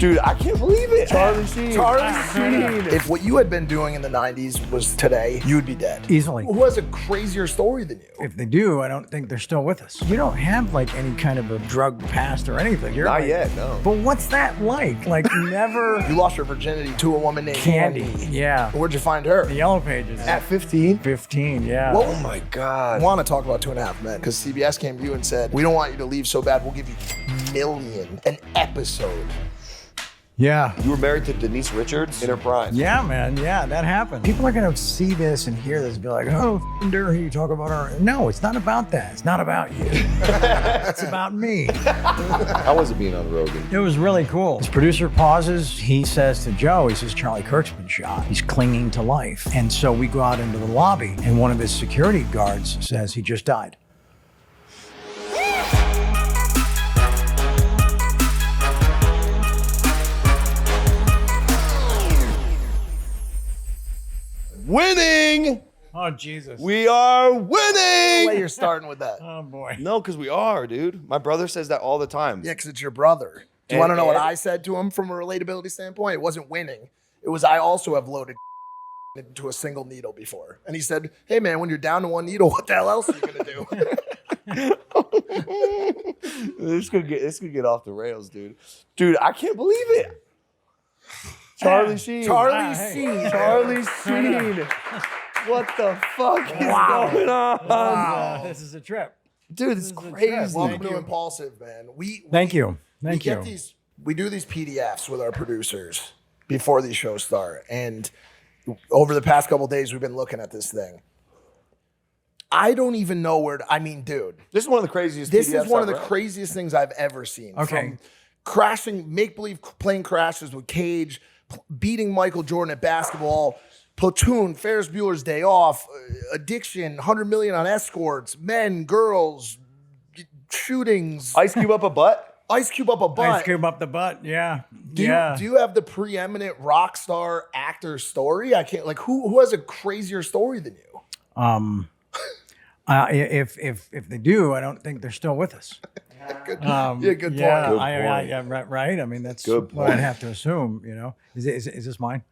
Dude, I can't believe it. Charlie Sheen. If what you had been doing in the 90s was today, you would be dead. Easily. Who has a crazier story than you? If they do, I don't think they're still with us. You don't have like any kind of a drug past or anything. You're Not like, yet, no. But what's that like? Like never. You lost your virginity to a woman named Candy. Yeah. Where'd you find her? The Yellow Pages. At 15? 15, yeah. Well, Oh my God. I want to talk about 2.5 Men because CBS came to you and said, we don't want you to leave so bad, we'll give you $1 million an episode. Yeah. You were married to Denise Richards in her prime. Yeah, man. Yeah, that happened. People are going to see this and hear this and be like, oh, dare you talk about her. No, it's not about that. It's not about you. It's about me. How was it being on Rogan? It was really cool. His producer pauses. He says to Joe, he says, Charlie Kirk's been shot. He's clinging to life. And so we go out into the lobby and one of his security guards says he just died. Winning! Oh, Jesus. We are The winning! way you're starting with that. Oh, boy. No, because we are, dude. My brother says that all the time. Yeah, because it's your brother. Do you want to know what I said to him from a relatability standpoint? It wasn't winning. It was I also have loaded into a single needle before. And he said, hey, man, when you're down to one needle, what the hell else are you going to do? This could get off the rails, dude. Dude, I can't believe it. Charlie Sheen. Charlie hey. Sheen. Charlie Sheen. What the fuck is going on? Wow. This is a trip. Dude, this is crazy. Welcome to Impaulsive, man. Thank you. We do these PDFs with our producers before these shows start. And over the past couple of days, we've been looking at this thing. I don't even know dude. This is one of the craziest This PDFs is one of I've the read. craziest things I've ever seen. Okay. From crashing, make-believe plane crashes with Cage, beating Michael Jordan at basketball, Platoon, Ferris Bueller's Day Off, Addiction, 100 million on escorts, men, girls, shootings, Ice Cube up a butt? Ice Cube up a butt. Ice Cube up the butt, yeah. Do you have the preeminent rock star actor story? I can't, who has a crazier story than you? If they do, I don't think they're still with us. Good point. Yeah, Good right. I mean, that's Good what I'd point. have to assume. You know, is this mine?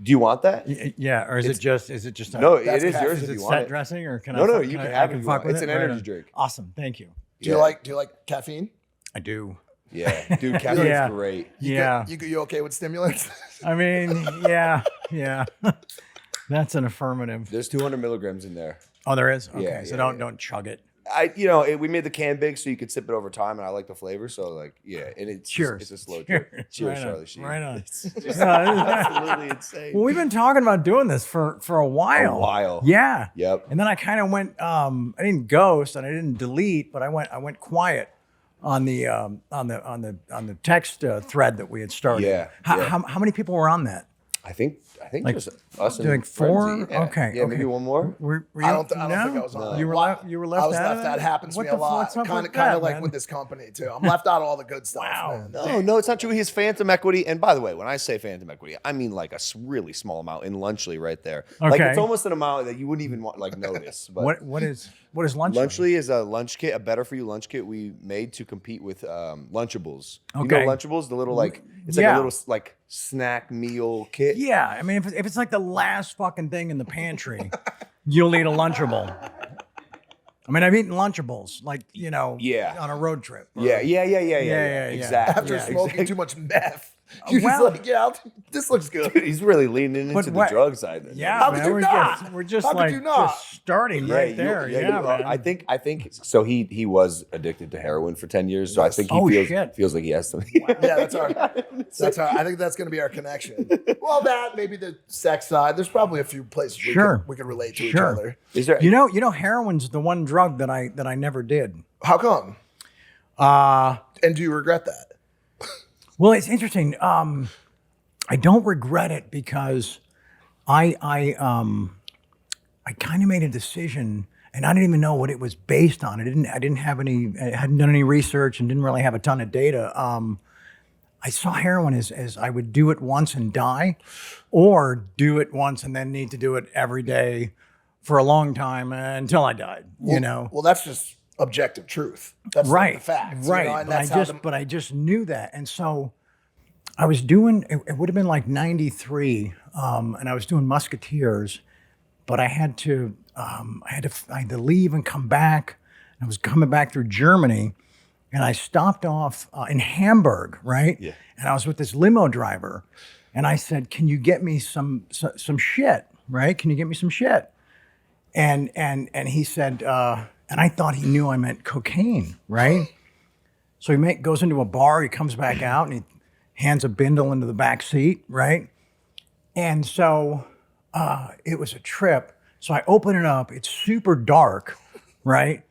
Do you want that? Yeah, or is it just? No, it That's is caffeine. yours Is if it you want set it. dressing or can No, I? no, fuck- you I- can I have it if you fuck want. with It's it? an Right energy on. drink. Awesome, thank you. Do you like caffeine? I do. Yeah, dude, caffeine's Yeah. great. Yeah, You okay with stimulants? I mean, yeah. That's an affirmative. There's 200 milligrams in there. Oh, there is. Okay, Yeah, so yeah, don't chug it. We made the can big so you could sip it over time, and I like the flavor. So, and it's Cheers. It's a slow Cheers. drip. Cheers, Right on. Charlie Sheen. Right on. It's just absolutely insane. Well, we've been talking about doing this for a while. A while. Yeah. Yep. And then I kind of went. I didn't ghost and I didn't delete, but I went quiet on the text thread that we had started. Yeah, How many people were on that? I think Like, just us and like 4? Frenzy. Yeah. Okay, Yeah, okay. maybe one more. Were you, I don't think I was on. You were left. You were left. I was out left of out. It happens to What me the a lot. fuck's up Kind with of that, like man? with this company too. I'm left out of all the good stuff. Wow. Man. No, it's not true. He has phantom equity. And by the way, when I say phantom equity, I mean like a really small amount in Lunchly right there. Like Okay. it's almost an amount that you wouldn't even notice. But What is lunch? Lunchly is a lunch kit, a better for you lunch kit we made to compete with Lunchables. Okay. You know Lunchables, the little it's Yeah. like a little snack meal kit. Yeah, I mean, if it's like the last fucking thing in the pantry, you'll eat a Lunchable. I mean, I've eaten Lunchables, Yeah. on a road trip. Yeah. yeah. Exactly. After Yeah, smoking too much meth, you're well- just this looks good. Dude, he's really leaning into the what- drug side. Then. Yeah, How man, could you we're not? just we're just How could you not? just starting Yeah, right there. Man. I think so. He was addicted to heroin for 10 years, so I think Oh, he shit. feels like he has some. Yeah, that's our. I think that's going to be our connection. Well, that maybe the sex side. There's probably a few places we could relate to each other. Is there? You know, heroin's the one drug that I never did. How come? And do you regret that? Well, it's interesting. I don't regret it because I kind of made a decision, and I didn't even know what it was based on. I hadn't done any research and didn't really have a ton of data. I saw heroin as I would do it once and die, or do it once and then need to do it every day for a long time until I died. Well, that's just objective truth. That's Right, the facts. right. And But that's how I just knew that, and so I was doing, it would have been like 93, and I was doing Musketeers, but I had to leave and come back. I was coming back through Germany, and I stopped off in Hamburg, right? Yeah. And I was with this limo driver, and I said, "Can you get me some shit, right? Can you get me some shit?" And he said, and I thought he knew I meant cocaine, right? So he goes into a bar, he comes back out, and he hands a bindle into the back seat, right? And so it was a trip. So I open it up. It's super dark, right?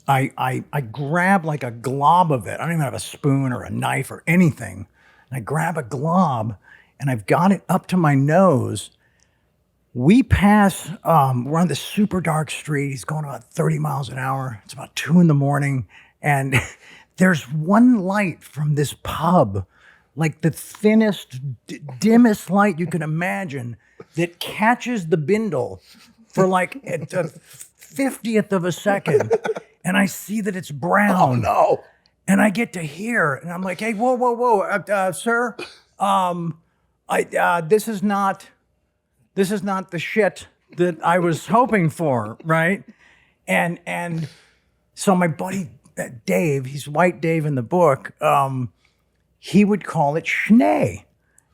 I grab like a glob of it. I don't even have a spoon or a knife or anything. And I grab a glob, and I've got it up to my nose. We pass, we're on this super dark street. He's going about 30 miles an hour. It's about 2 a.m. And there's one light from this pub, like the thinnest, dimmest light you can imagine, that catches the bindle for like a 50th of a second. And I see that it's brown. Oh, no. And I get to hear, and I'm like, "Hey, whoa, sir, this is not the shit that I was hoping for, right?" And so my buddy Dave, he's White Dave in the book, he would call it Schnee,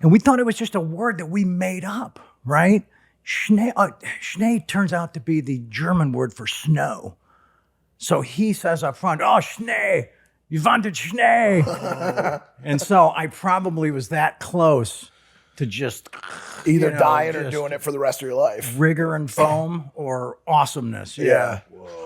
and we thought it was just a word that we made up, right? Schnee, Schnee turns out to be the German word for snow. So he says up front, "Oh, Schnee, you wanted Schnee." And so I probably was that close to just Either dying or doing it for the rest of your life. rigor and foam or awesomeness. Yeah.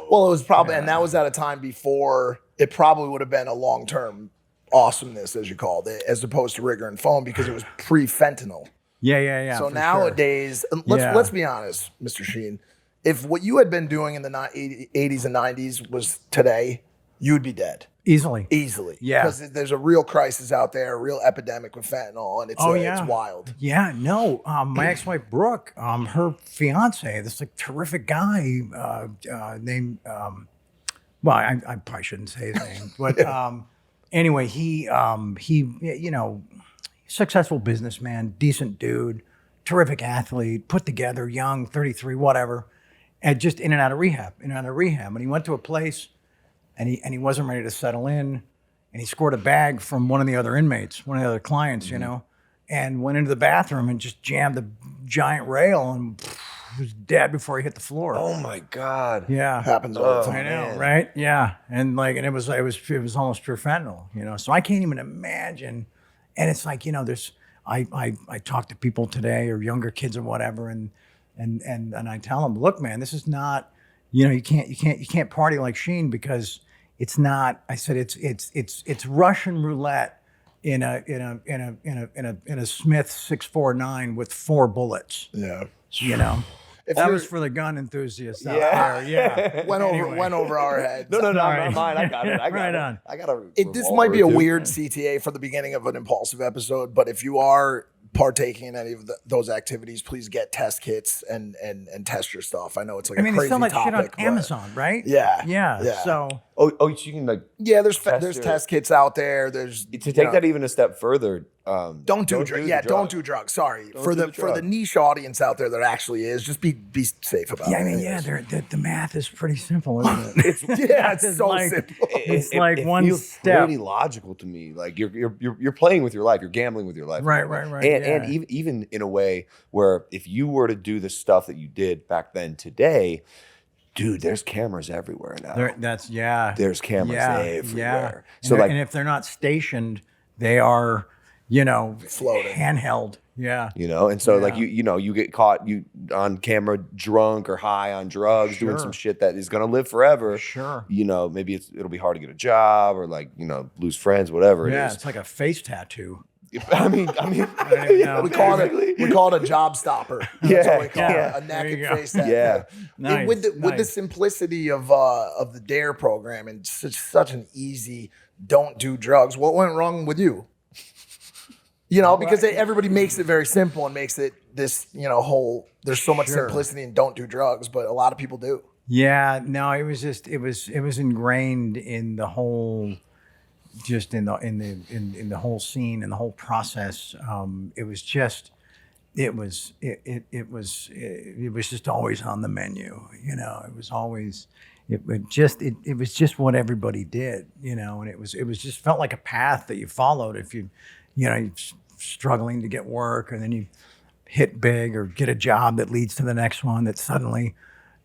Well, it was probably, and that was at a time before it probably would have been a long-term awesomeness, as you called it, as opposed to rigor and foam, because it was pre-fentanyl. Yeah. So for nowadays, Yeah. let's be honest, Mr. Sheen. If what you had been doing in the 80s and 90s was today, you'd be dead. Easily. Easily. Yeah. Because there's a real crisis out there, a real epidemic with fentanyl, and it's wild. Yeah, no. My ex-wife Brooke, her fiance, this like terrific guy named, well, I probably shouldn't say his name, but anyway, he successful businessman, decent dude, terrific athlete, put together, young, 33, whatever, and just in and out of rehab. And he went to a place, and he wasn't ready to settle in, and he scored a bag from one of the other inmates, one of the other clients, and went into the bathroom and just jammed the giant rail and was dead before he hit the floor. Oh my God. Yeah, Happens all the time. I know, man. right? Yeah, and it was almost pure fentanyl, So I can't even imagine. And it's like, there's I talk to people today or younger kids or whatever, and I tell them, look, man, this is not, you can't party like Sheen because it's not. I said it's Russian roulette in a Smith 649 with 4 bullets. Yeah. That was for the gun enthusiasts out there. Yeah. Went over our heads. No, Sorry. not mine. I got it. Right on. I got a. This might be a weird CTA for the beginning of an Impulsive episode, but if you are partaking in any of those activities, please get test kits and test your stuff. I know it's like a they crazy sell that topic, shit on but Amazon, right? Yeah. So Oh, so you can like there's Test test kits out there. There's to take that even a step further. don't do drugs. Don't do drugs. Sorry for the niche audience out there that actually is. Just be safe about it. the math is pretty simple, isn't it? It's so like- simple. It's like one feels step. pretty logical to me. Like you're playing with your life. You're gambling with your life. Right. And even in a way where if you were to do the stuff that you did back then today, dude, there's cameras everywhere now. There's cameras everywhere. Yeah. So and if they're not stationed, they are, Floating. handheld. Yeah. And so like you get caught on camera drunk or high on drugs doing some shit that is gonna live forever. Sure. Maybe it'll be hard to get a job or like lose friends, whatever it is. It's like a face tattaoo. I mean, We call it a job stopper. That's what we call it. A There you naked go. face tattoo. Yeah. Nice, With the nice. simplicity of the DARE program and such an easy don't do drugs, what went wrong with you? Because everybody makes it very simple and makes it this, whole, there's so much simplicity in don't do drugs, but a lot of people do. Yeah, no, it was ingrained in the whole just in the whole scene and the whole process, it was just always on the menu. It was always it was just what everybody did. And it was just felt like a path that you followed if you're struggling to get work, and then you hit big or get a job that leads to the next one that suddenly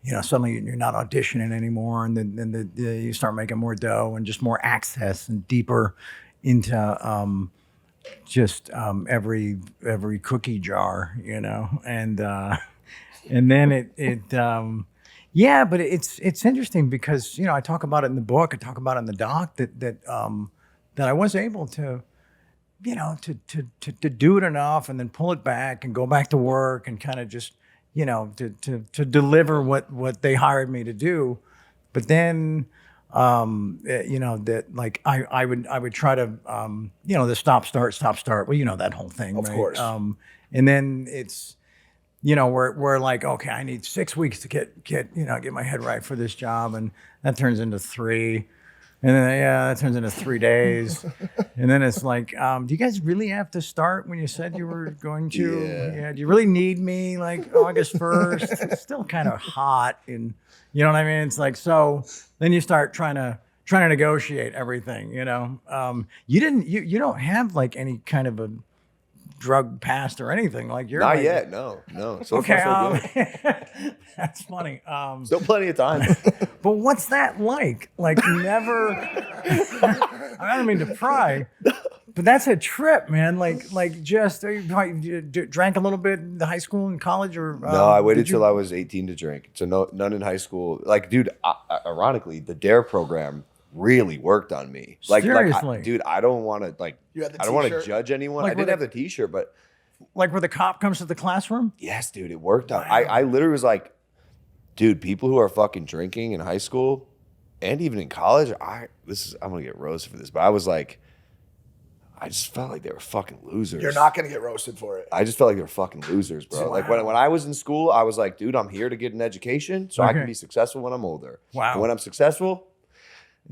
you're not auditioning anymore, and then you start making more dough and just more access and deeper into every cookie jar, and then but it's interesting because I talk about it in the book, I talk about it in the doc that I was able to to do it enough and then pull it back and go back to work and kind of just to deliver what they hired me to do. But then that like I would try to the stop start. Well, that whole thing, of right? course. And then it's we're like, okay, I need 6 weeks to get my head right for this job, and that turns into 3. And then, that turns into 3 days. And then it's like, do you guys really have to start when you said you were going to? Yeah. Do you really need me like August 1st? It's still kind of hot. And you know what I mean? It's like, so then you start trying to negotiate everything, you don't have like any kind of a drug past or anything like you're not like, yet. No. So okay, far, so good. that's funny. Still plenty of time. But what's that like? Like never. I don't mean to pry, but that's a trip, man. Like just you drank a little bit in the high school and college, or no? I waited till I was 18 to drink. So none in high school. Like, dude, ironically, the DARE program really worked on me. Seriously, dude, I don't want to I don't want to judge anyone. Like I didn't have the T-shirt, but like where the cop comes to the classroom. Yes, dude, it worked out. Wow. I literally was like, dude, people who are fucking drinking in high school and even in college, I'm gonna get roasted for this, but I was like, I just felt like they were fucking losers. You're not gonna get roasted for it. I just felt like they were fucking losers, bro. Wow. Like when I was in school, I was like, dude, I'm here to get an education so I can be successful when I'm older. Wow. And when I'm successful,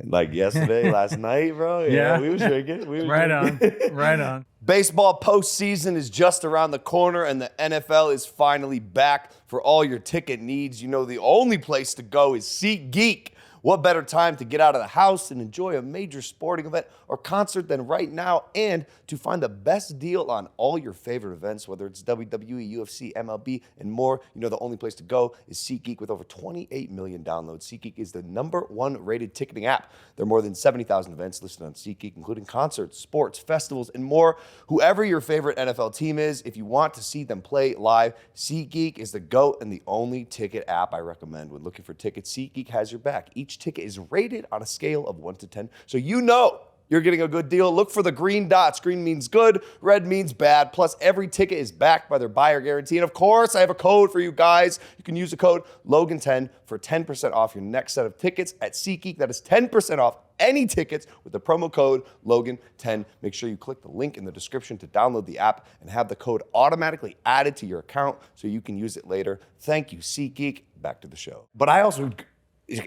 like yesterday, last night, bro. Yeah, we was drinking. Right on. Baseball postseason is just around the corner, and the NFL is finally back. For all your ticket needs, the only place to go is SeatGeek. What better time to get out of the house and enjoy a major sporting event or concert than right now, and to find the best deal on all your favorite events, whether it's WWE, UFC, MLB, and more. The only place to go is SeatGeek. With over 28 million downloads, SeatGeek is the #1 rated ticketing app. There are more than 70,000 events listed on SeatGeek, including concerts, sports, festivals, and more. Whoever your favorite NFL team is, if you want to see them play live, SeatGeek is the GOAT and the only ticket app I recommend. When looking for tickets, SeatGeek has your back. Each ticket is rated on a scale of 1 to 10, so you're getting a good deal. Look for the green dots. Green means good, red means bad. Plus, every ticket is backed by their buyer guarantee. And of course, I have a code for you guys. You can use the code Logan10 for 10% off your next set of tickets at SeatGeek. That is 10% off any tickets with the promo code Logan10. Make sure you click the link in the description to download the app and have the code automatically added to your account so you can use it later. Thank you, SeatGeek. Back to the show. But I also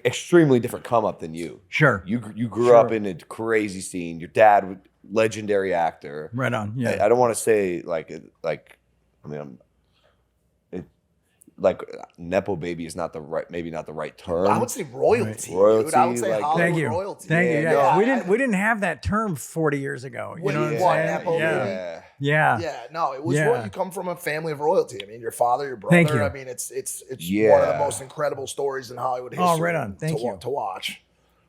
extremely different come up than you. Sure. You grew up in a crazy scene. Your dad was legendary actor. Right on. Yeah. I don't want to say like nepo baby is not the right term. I would say royalty. Right. Royalty, dude. I would say like, Hollywood thank you. royalty. Thank you. Yeah. Yeah. We didn't have that term 40 years ago. You know what I'm saying? Nepo Yeah. baby. Yeah. Yeah, no, it was Yeah. you come from a family of royalty. I mean, your father, your brother. Thank you. I mean, it's one of the most incredible stories in Hollywood history. Oh, right on. Thank you. To watch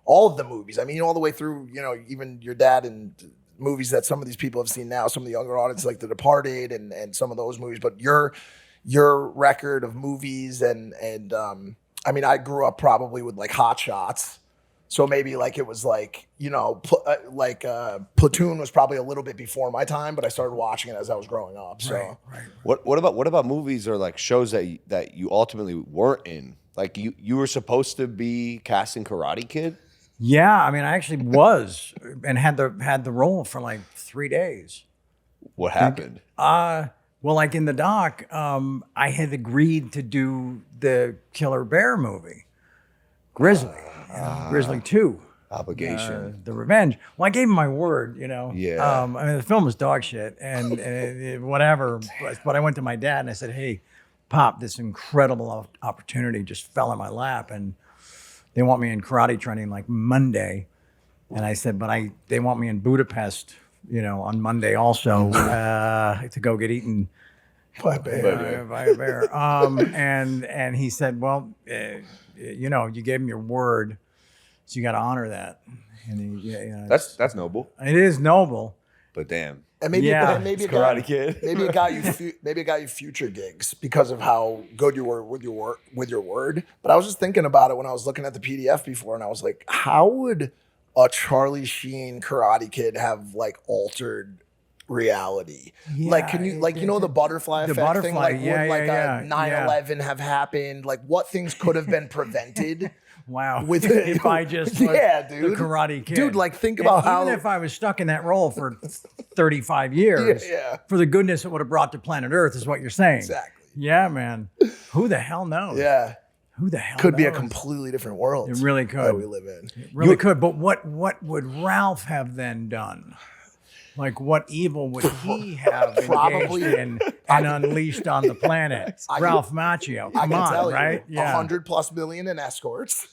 all of the movies. I mean, all the way through. Even your dad and movies that some of these people have seen now. Some of the younger audience, like The Departed, and some of those movies. But your record of movies and I mean, I grew up probably with like Hot Shots. So maybe like it was like, Platoon was probably a little bit before my time, but I started watching it as I was growing up. So Right. What about movies or like shows that you ultimately weren't in? Like you were supposed to be casting Karate Kid? Yeah, I mean, I actually was and had the role for like 3 days. What happened? Well, like in the doc, I had agreed to do the Killer Bear movie, Grizzly, Grizzly 2. Obligation. the revenge. Well, I gave him my word, you know. Yeah. I mean, the film was dog shit and whatever. But I went to my dad and I said, "Hey, Pop, this incredible opportunity just fell in my lap, and they want me in karate training like Monday." And I said, "But they want me in Budapest, you know, on Monday also to go get eaten by a bear." And he said, "Well, you know, you gave him your word, so you got to honor that." And he, you know, That's noble. it is noble. But damn. And maybe, Yeah. maybe it Karate got, Kid. maybe it got you. Maybe it got you future gigs because of how good you were with your word. But I was just thinking about it when I was looking at the PDF before, and I was like, how would a Charlie Sheen Karate Kid have like altered reality? Yeah, like, can you you know the butterfly effect thing? Like, yeah, would like yeah, a 9/11 have happened? Like, what things could have been prevented? Wow. With if I just was yeah, the dude. Karate Kid. Dude, like think about how even if I was stuck in that role for 35 years, Yeah. for the goodness it would have brought to planet Earth is what you're saying. Exactly. Yeah, man. Who the hell knows? Yeah. Who the hell Could be a knows? completely different world. It really could. that we live in. It really could. But what would Ralph have then done? Like, what evil would he have Probably- engaged in and unleashed on the planet? Ralph Macchio. I Come can on, tell right? you, 100+ million in escorts.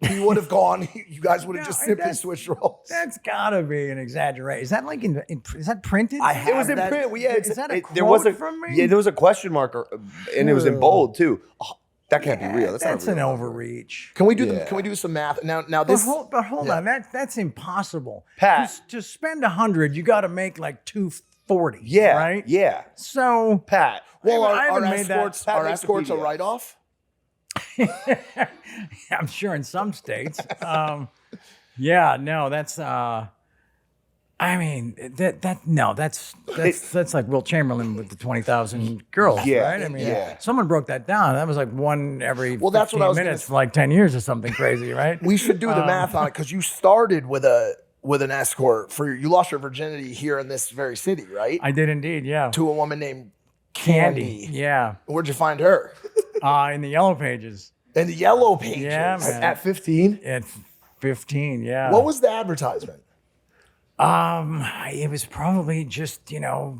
He would have gone. You guys would have just simply switched roles. That's gotta be an exaggeration. Is that like is that printed? I have It was in that- print. Yeah, Is that a there was quote from me? Yeah, there was a question mark, and it was in bold too. Oh, that can't be real. That's That's not an real. overreach. Can we do Yeah. Can we do some math now? But This hold on, that's impossible. Pat. To spend 100, you got to make like 240. Yeah, right. Yeah, So Pat. well, I our haven't made that- escorts are escorts a Wikipedia. write off. I'm sure in some states. Yeah, no, that's. I mean, that's like Will Chamberlain with the 20,000 girls, Yeah, right? I mean, yeah. someone broke that down. That was like one every Well, that's what I 15 was gonna minutes for like 10 years or something crazy, right? We should do the math on it because you started with an escort for you lost your virginity here in this very city, right? I did indeed, yeah. To a woman named Candy, Candy. yeah. Where'd you find her? In the yellow pages. In the yellow pages. Yeah, man. At 15. At 15, yeah. What was the advertisement? It was probably just, you know,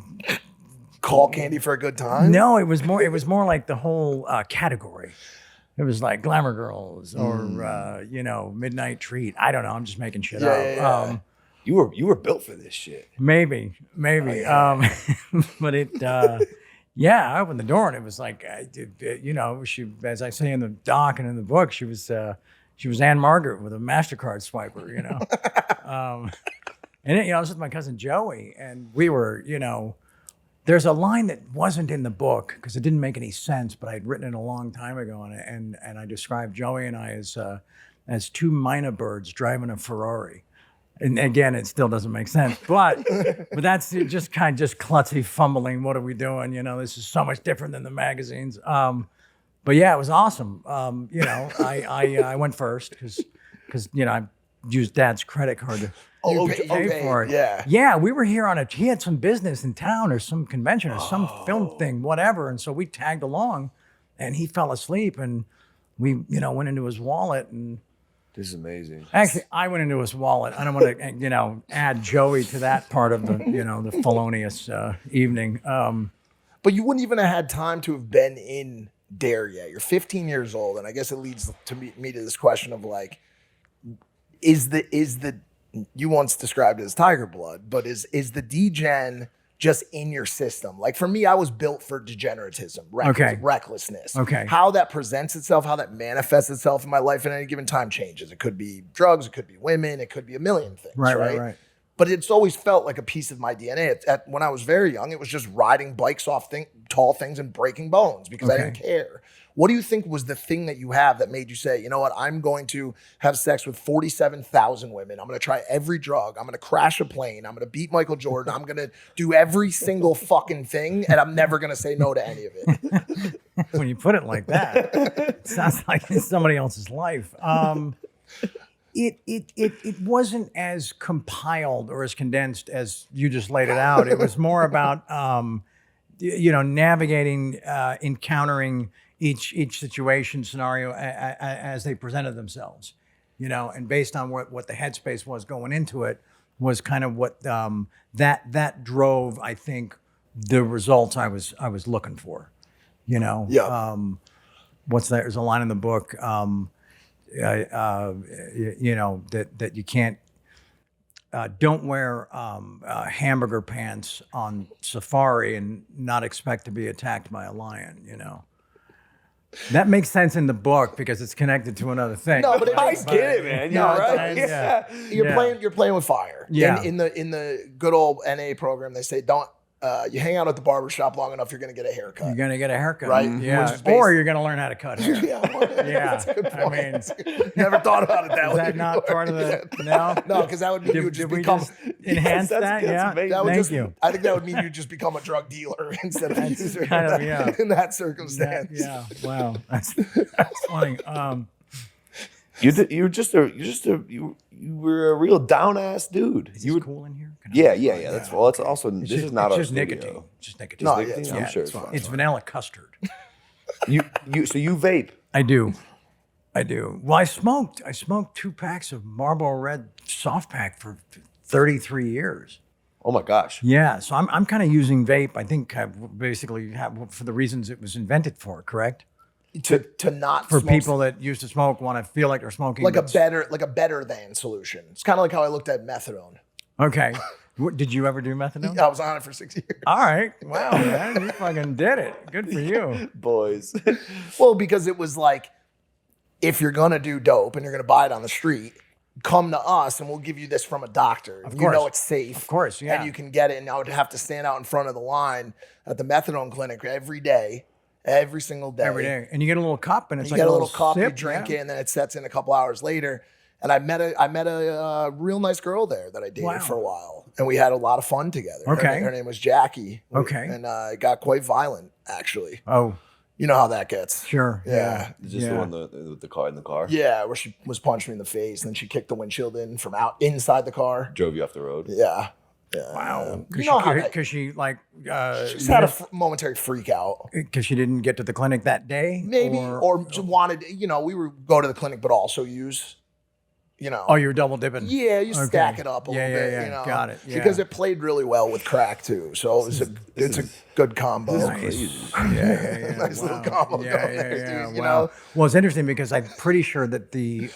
Call Candy for a good time? no, it was more like the whole category. It was like glamour girls or you know, midnight treat. I don't know. I'm just making shit up. Yeah. You were built for this shit. Maybe. But it yeah, I opened the door and it was like you know, she, as I say in the doc and in the book, she was Anne Margaret with a MasterCard swiper, you know. And you know, I was with my cousin Joey, and we were, you know, there's a line that wasn't in the book because it didn't make any sense, but I'd written it a long time ago, and I described Joey and I as two mynah birds driving a Ferrari. And again, it still doesn't make sense, but that's just klutzy fumbling. What are we doing? You know, this is so much different than the magazines. But yeah, it was awesome. You know, I went first because you know I used Dad's credit card to pay for it. Yeah. Yeah, we were here he had some business in town or some convention or some film thing, whatever. And so we tagged along and he fell asleep and we, you know, went into his wallet and This is amazing. actually I went into his wallet. I don't want to, you know, add Joey to that part of the, you know, the felonious evening. But you wouldn't even have had time to have been in Dare yet. You're 15 years old. And I guess it leads to me to this question of like, is the you once described it as tiger blood, but is the degen just in your system? Like for me, I was built for degeneratism, recklessness. Okay. How that presents itself, how that manifests itself in my life at any given time changes. It could be drugs, it could be women, it could be a million things. Right. But it's always felt like a piece of my DNA. When I was very young, it was just riding bikes off tall things and breaking bones because I didn't care. What do you think was the thing that you have that made you say, you know what, I'm going to have sex with 47,000 women. I'm going to try every drug. I'm going to crash a plane. I'm going to beat Michael Jordan. I'm going to do every single fucking thing, and I'm never going to say no to any of it. When you put it like that, it sounds like it's somebody else's life. It wasn't as compiled or as condensed as you just laid it out. It was more about you know, navigating, encountering each situation scenario as they presented themselves. and based on what the headspace was going into it was kind of what that drove, I think, the results I was looking for, Yeah. What's that? There's a line in the book, that you can't, don't wear hamburger pants on safari and not expect to be attacked by a lion, That makes sense in the book because it's connected to another thing. No, but it I makes get it, man. You're No, right. yeah. You're playing with fire. Yeah. In the good old NA program, they say don't you hang out at the barber shop long enough, you're gonna get a haircut. You're gonna get a haircut, Right. Yeah, Which is or you're gonna learn how to cut hair. Yeah, that's a good I point. mean, Never thought about it that is way. that not before. part of the no? No, because that would mean you would just Did we become. just enhance that's- that? that's Yeah, amazing. That would thank just, you. I think that would mean you just become a drug dealer instead of a user kind of, yeah. in that circumstance. Yeah, wow, that's funny. You were a real down ass dude. Is You this would, cool in here? Can I- yeah. That's well. It's also this is not it's our just studio. nicotine. Just nicotine. No, Nicotine? yeah, I'm Yeah, sure it's it's fine. It's vanilla custard. So you vape. I do. Well, I smoked 2 packs of Marlboro Red soft pack for 33 years. Oh my gosh. Yeah, so I'm kind of using vape. I think basically for the reasons it was invented for. Correct? To not For smoke people that used to smoke want to feel like they're smoking. like a but- better than solution. It's kind of like how I looked at methadone. Okay. Did you ever do methadone? I was on it for 6 years. All right. Wow, man, you fucking did it. Good for you. Boys. Well, because it was like, if you're gonna do dope and you're gonna buy it on the street, come to us and we'll give you this from a doctor. Of You course. know it's safe. Of course, yeah. And you can get it. And I would have to stand out in front of the line at the methadone clinic every day, every single day. Every day, and you get a little cup, and it's You like get a little cup, you sip, drink yeah. it, and then it sets in a couple hours later. And I met a real nice girl there that I dated Wow. for a while, and we had a lot of fun together. Okay. Her name was Jackie. Okay. And it got quite violent, actually. Oh, You know how that gets. sure. Yeah. Is this the one with the car in the car? Yeah, where she was punched me in the face, and then she kicked the windshield in from out inside the car. Drove you off the road. Yeah. Yeah. Wow. You know how that, Because she like she just had a momentary freak out. because she didn't get to the clinic that day. Maybe, or just wanted, we would go to the clinic, but also use, Oh, you were double dipping. Yeah, you Okay. stack it up a little bit, Yeah. Got it. Yeah. Because it played really well with crack too. So it's a good combo. Nice. Yeah. Nice little combo going there, dude, you Wow. know? Well, it's interesting because I'm pretty sure that the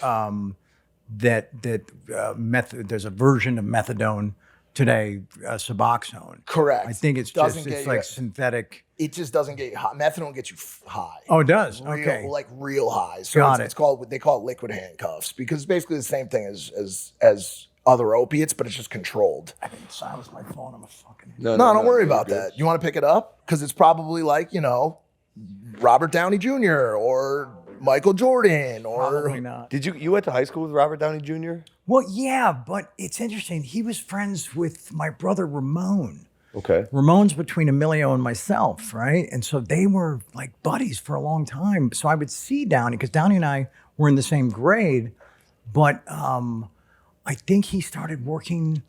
there's a version of methadone today, Suboxone. Correct. I think it's Doesn't just get it's you- like synthetic. It just doesn't get you high. Methadone gets you high. Oh, it does. Real, Okay. like real high. So Got it's it. called, they call it liquid handcuffs because it's basically the same thing as other opiates, but it's just controlled. I didn't silence my phone. I'm a fucking. No, don't worry about that. You want to pick it up? Because it's probably like, Robert Downey Jr. or Michael Jordan or Probably not. Did you went to high school with Robert Downey Jr.? Well, yeah, but it's interesting. He was friends with my brother Ramon. Okay. Ramon's between Emilio and myself, right? And so they were like buddies for a long time. So I would see Downey because Downey and I were in the same grade, but I think he started working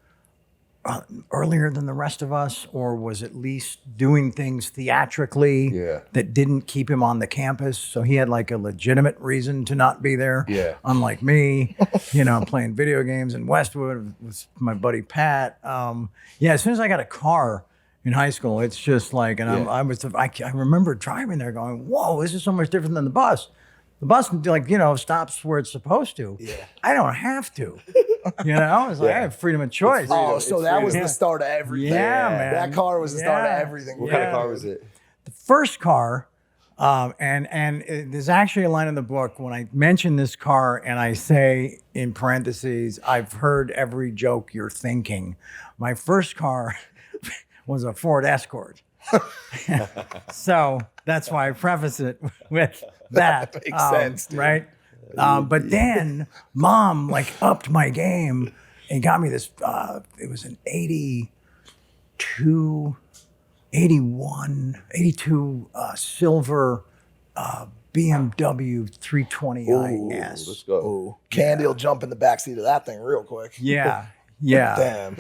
earlier than the rest of us, or was at least doing things theatrically that didn't keep him on the campus. So he had like a legitimate reason to not be there. Yeah. Unlike me, playing video games in Westwood with my buddy Pat. As soon as I got a car in high school, it's just like, and I remember driving there going, whoa, this is so much different than the bus. The bus, stops where it's supposed to. Yeah. I don't have to. It's like I have freedom of choice. Oh, so that was the start of everything. Yeah, man. That car was the start of Yeah. everything. What kind of car was it? The first car, there's actually a line in the book when I mention this car and I say in parentheses, I've heard every joke you're thinking. My first car was a Ford Escort. So that's why I preface it with that. Makes sense, dude. Right? But then mom upped my game and got me this, it was an 82 silver BMW 320 IS. Let's go. Ooh, Candy will jump in the backseat of that thing real quick. Yeah. Damn.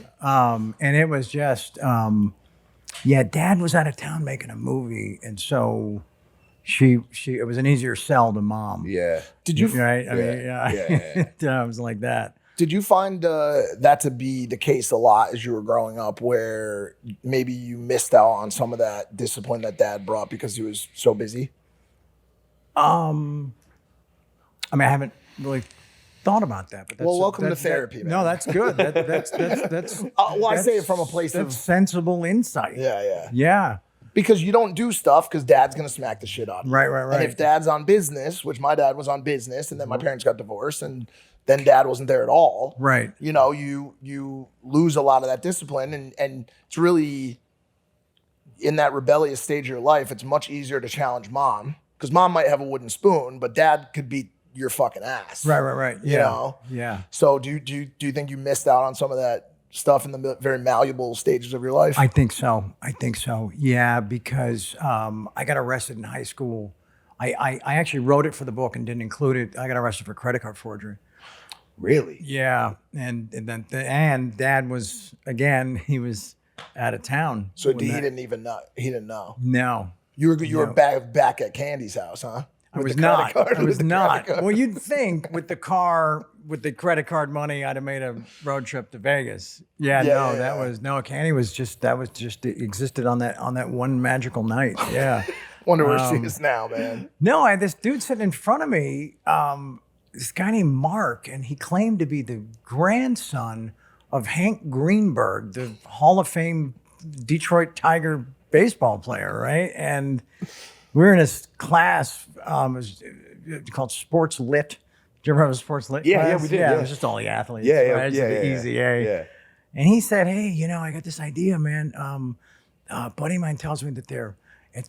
And it was just, Dad was out of town making a movie. And so it was an easier sell to mom. Yeah. Did you Right? I mean, yeah. It was like that. Did you find that to be the case a lot as you were growing up, where maybe you missed out on some of that discipline that dad brought because he was so busy? I mean, I haven't really thought about that. But that's, Well, welcome to therapy, man. No, that's good. That's Well, I say it from a place of sensible insight. yeah. Yeah. Because you don't do stuff because dad's gonna smack the shit out of you. Right. And if dad's on business, which my dad was on business, and then my parents got divorced, and then dad wasn't there at all. Right. You know, you lose a lot of that discipline, and it's really in that rebellious stage of your life. It's much easier to challenge mom because mom might have a wooden spoon, but dad could beat your fucking ass. Right. Yeah. You know. Yeah. So do you think you missed out on some of that stuff in the very malleable stages of your life? I think so. Yeah, because I got arrested in high school. I actually wrote it for the book and didn't include it. I got arrested for credit card forgery. Really? Yeah, and then dad was, again, he was out of town. So when he that- didn't even know. He didn't know. No, You were back at Candy's house, huh? I With was the credit not. card, I with was the not. credit card. Well, you'd think with the credit card money, I'd have made a road trip to Vegas. Yeah, Candy was just it existed on that one magical night. Yeah. Wonder where she is now, man. No, I had this dude sitting in front of me, this guy named Mark, and he claimed to be the grandson of Hank Greenberg, the Hall of Fame Detroit Tiger baseball player, right? And we were in this class, it was called Sports Lit. Did you ever have a Sports Lit class? We did. Yeah, it was just all the athletes. Yeah, right? Just the easy A. Yeah. And he said, "Hey, I got this idea, man. A buddy of mine tells me that they're in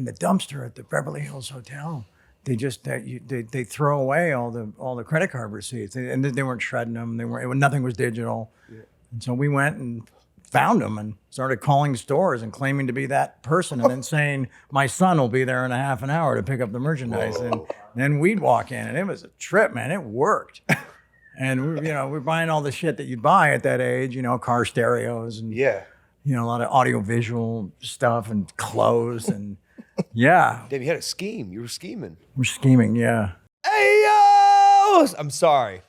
the dumpster at the Beverly Hills Hotel. They just they throw away all the credit card receipts, and they weren't shredding them. Nothing was digital. Yeah. And so we went and found them and started calling stores and claiming to be that person, and then saying my son will be there in a half an hour to pick up the merchandise. Whoa. And then we'd walk in, and it was a trip, man. It worked. And we're buying all the shit that you buy at that age, car stereos and a lot of audiovisual stuff and clothes and yeah. Damn, you had a scheme. You were scheming. We're scheming, yeah. Hey yo! I'm sorry.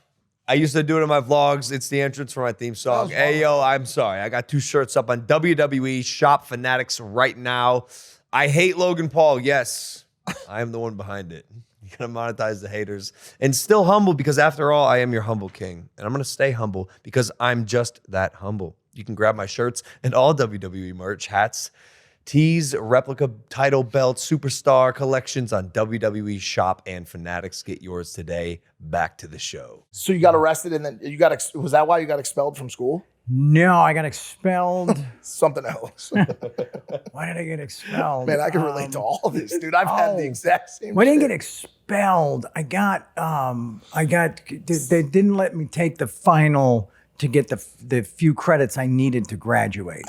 I used to do it in my vlogs. It's the entrance for my theme song. Hey yo, I'm sorry. I got 2 shirts up on WWE Shop Fanatics right now. I hate Logan Paul. Yes, I am the one behind it. You gotta monetize the haters. And still humble, because after all, I am your humble king. And I'm gonna stay humble because I'm just that humble. You can grab my shirts and all WWE merch, hats, tees, replica title belts, superstar collections on WWE Shop and Fanatics. Get yours today. Back to the show. So you got arrested, and then was that why you got expelled from school? No, I got expelled. Something else. Why did I get expelled? Man, I can relate to all of this, dude. I've had the exact same Well, I didn't shit. get expelled. I got, they didn't let me take the final to get the few credits I needed to graduate.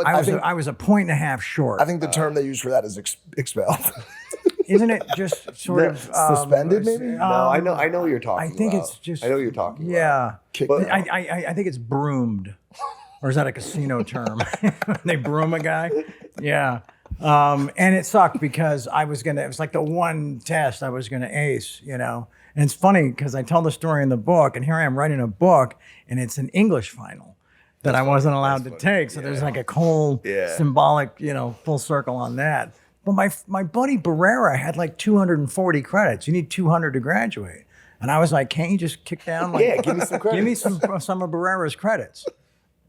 I was a point and a half short. I think the term they use for that is expelled. Isn't it just sort of suspended, maybe? No, I know what you're talking about. I think it's just. I know what you're talking about. Yeah. But, I think it's broomed. Or is that a casino term? They broom a guy? Yeah. And it sucked because it was like the one test I was going to ace, And it's funny because I tell the story in the book, and here I am writing a book, and it's an English final that I wasn't allowed to take. So there's like a whole symbolic, full circle on that. But my buddy Barrera had like 240 credits. You need 200 to graduate. And I was like, can't you just kick down? Like, give me some credits. Give me some of Barrera's credits.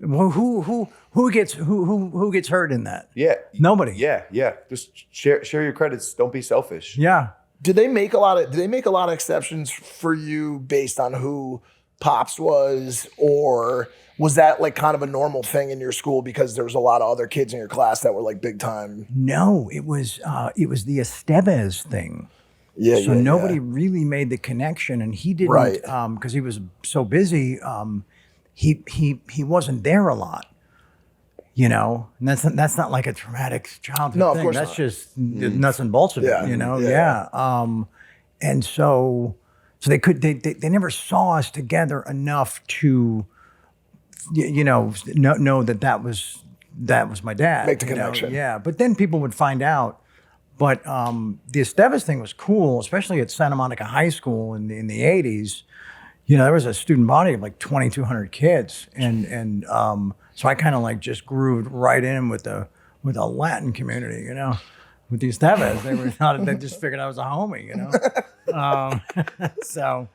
Who gets hurt in that? Yeah. Nobody. Yeah. Just share your credits. Don't be selfish. Yeah. Did they make a lot of exceptions for you based on who Pops was, or was that like kind of a normal thing in your school because there was a lot of other kids in your class that were like big time? No, it was the Estevez thing. Yeah. So nobody really made the connection, and he didn't, Right. Because he was so busy. He wasn't there a lot. And that's not like a traumatic childhood No, of thing. course That's not. just the nuts and bolts of it, Yeah. And so they never saw us together enough to, know that was my dad. Make the connection. Yeah, but then people would find out But the Estevez thing was cool, especially at Santa Monica High School in the 80s. You know, there was a student body of like 2,200 kids. And so I kind of like just grooved right in with the Latin community, you know, with the Estevez. They just figured I was a homie, you know. So,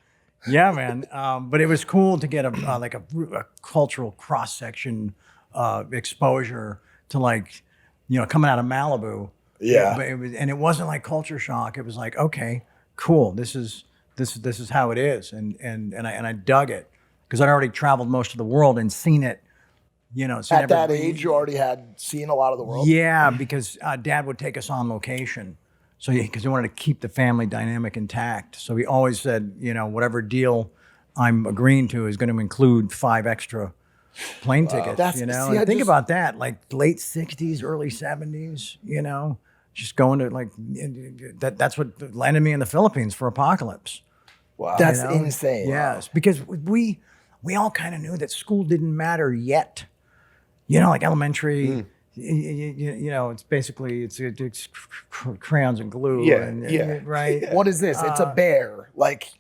yeah, man. But it was cool to get a cultural cross-section exposure to, like, you know, coming out of Malibu. Yeah. But it wasn't like culture shock. It was like, okay, cool. This is how it is. And I dug it because I'd already traveled most of the world and seen it, you know. At that age, you already had seen a lot of the world? Yeah, because Dad would take us on location. So because he wanted to keep the family dynamic intact. So he always said, you know, whatever deal I'm agreeing to is going to include 5 extra plane tickets, you know. And think about that, like late 60s, early 70s, you know, just going to like, that's what landed me in the Philippines for Apocalypse. Wow. That's insane. Yes, because we all kind of knew that school didn't matter yet. You know, like elementary, you know, it's basically, it's crayons and glue. Yeah. Right. Yeah. What is this? It's a bear. Like,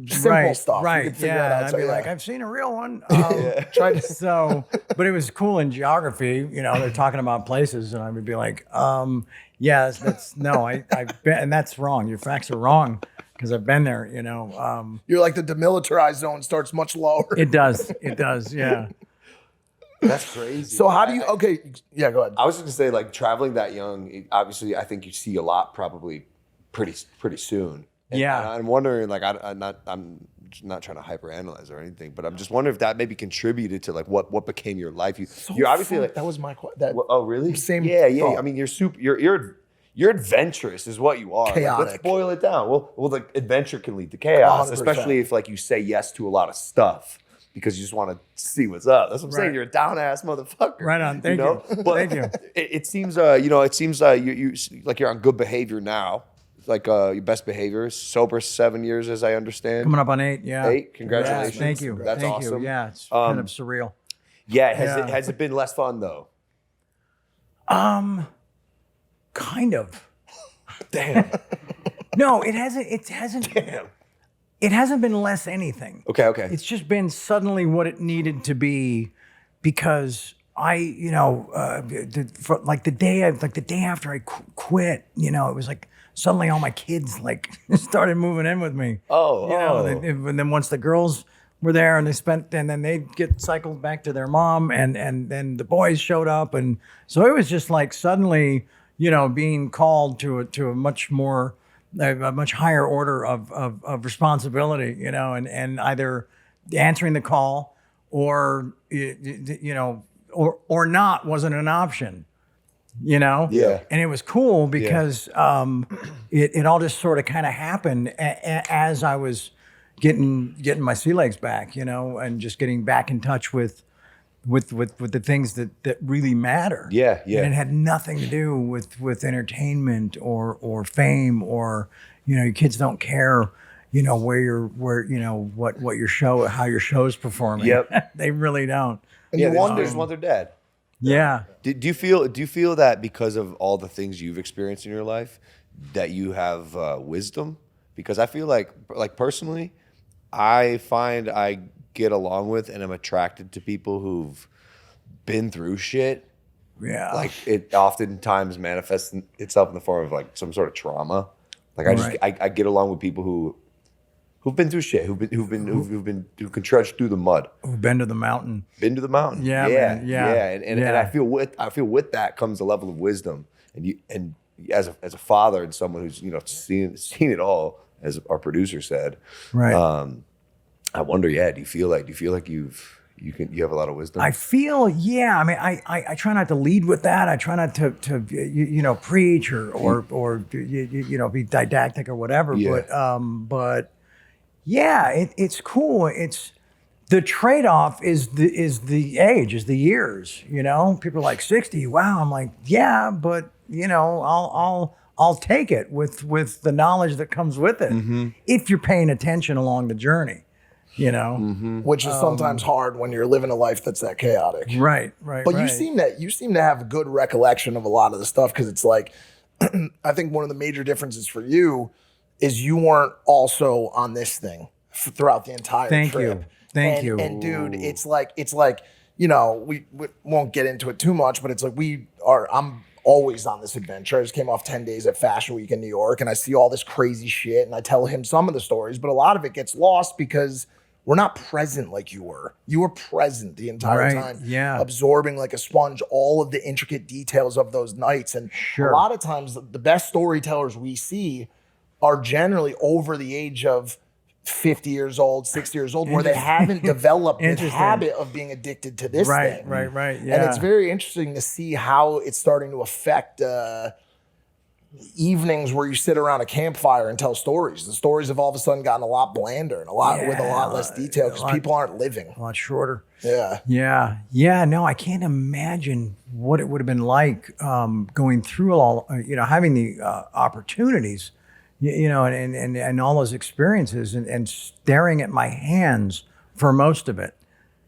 simple stuff. Right. You can figure it out. I'd So, be like, I've seen a real one. But it was cool in geography. You know, they're talking about places, and I would be like, yeah, I've been, and that's wrong. Your facts are wrong because I've been there. You know, you're like the demilitarized zone starts much lower. It does. Yeah. That's crazy. So how do you? Okay, yeah, go ahead. I was just gonna say, like, traveling that young. Obviously, I think you see a lot probably pretty soon. And I'm wondering, like, I'm not trying to hyperanalyze or anything, but I'm just wondering if that maybe contributed to like what became your life. You're obviously like, that was my question. Oh, really? Same. Yeah. thought. I mean, you're adventurous, is what you are. Chaotic. Like, let's boil it down. Well, like, adventure can lead to chaos, 100%. especially if like you say yes to a lot of stuff because you just want to see what's up. That's what I'm saying. You're a down ass motherfucker. Right on. Thank you. But Thank you. It seems you like you're on good behavior now. Like your best behavior is sober 7 years, as I understand. Coming up on 8. Yeah. 8. Congratulations. Yeah, thank you. That's thank awesome. You. Yeah, it's kind of surreal. Yeah. Has it been less fun though? Kind of. Damn. No, it hasn't. It hasn't. Damn. It hasn't been less anything. Okay. It's just been suddenly what it needed to be, because the day after I quit, you know, it was like suddenly all my kids like started moving in with me. And then once the girls were there and then they get cycled back to their mom, and then the boys showed up, and so it was just like suddenly, you know, being called to a much more. A much higher order of responsibility, you know, and either answering the call or, you know, or not wasn't an option, you know? Yeah. And it was cool because it all just sort of kind of happened as I was getting my sea legs back, you know, and just getting back in touch with the things that really matter. Yeah. And it had nothing to do with entertainment or fame, or, you know, your kids don't care, you know, where you know what your show, how your show's performing. Yep. They really don't. And they just want their dad. Yeah. Do you feel that because of all the things you've experienced in your life that you have wisdom? Because I feel like personally, I find I get along with and I'm attracted to people who've been through shit. Yeah. Like, it oftentimes manifests itself in the form of like some sort of trauma. Like I get along with people who've been through shit, who can trudge through the mud. Who've been to the mountain. Been to the mountain. Yeah. And I feel with that comes a level of wisdom. And as a father and someone who's, you know, seen it all, as our producer said. Right. I wonder, do you feel like you have a lot of wisdom? I feel, I mean, I try not to lead with that. I try not to you know, preach or you know, be didactic or whatever. Yeah. But it's cool. It's the trade-off is the age, is the years. You know, people are like 60. Wow. I'm like, yeah, but you know, I'll take it with the knowledge that comes with it, if you're paying attention along the journey. You know, which is sometimes hard when you're living a life that's that chaotic. Right. But you seem to have a good recollection of a lot of the stuff, because it's like, I think one of the major differences for you is you weren't also on this thing throughout the entire trip. Thank you. And dude, it's like, you know, we won't get into it too much, but it's like I'm always on this adventure. I just came off 10 days at Fashion Week in New York, and I see all this crazy shit, and I tell him some of the stories, but a lot of it gets lost because we're not present like you were. You were present the entire time, absorbing like a sponge all of the intricate details of those nights. And a lot of times the best storytellers we see are generally over the age of 50 years old, 60 years old, where they haven't developed the habit of being addicted to this thing. Right. Yeah. And it's very interesting to see how it's starting to affect evenings where you sit around a campfire and tell stories. The stories have all of a sudden gotten a lot blander and with a lot less detail because people aren't living. A lot shorter. Yeah. No, I can't imagine what it would have been like going through all, having the opportunities, and all those experiences and staring at my hands for most of it.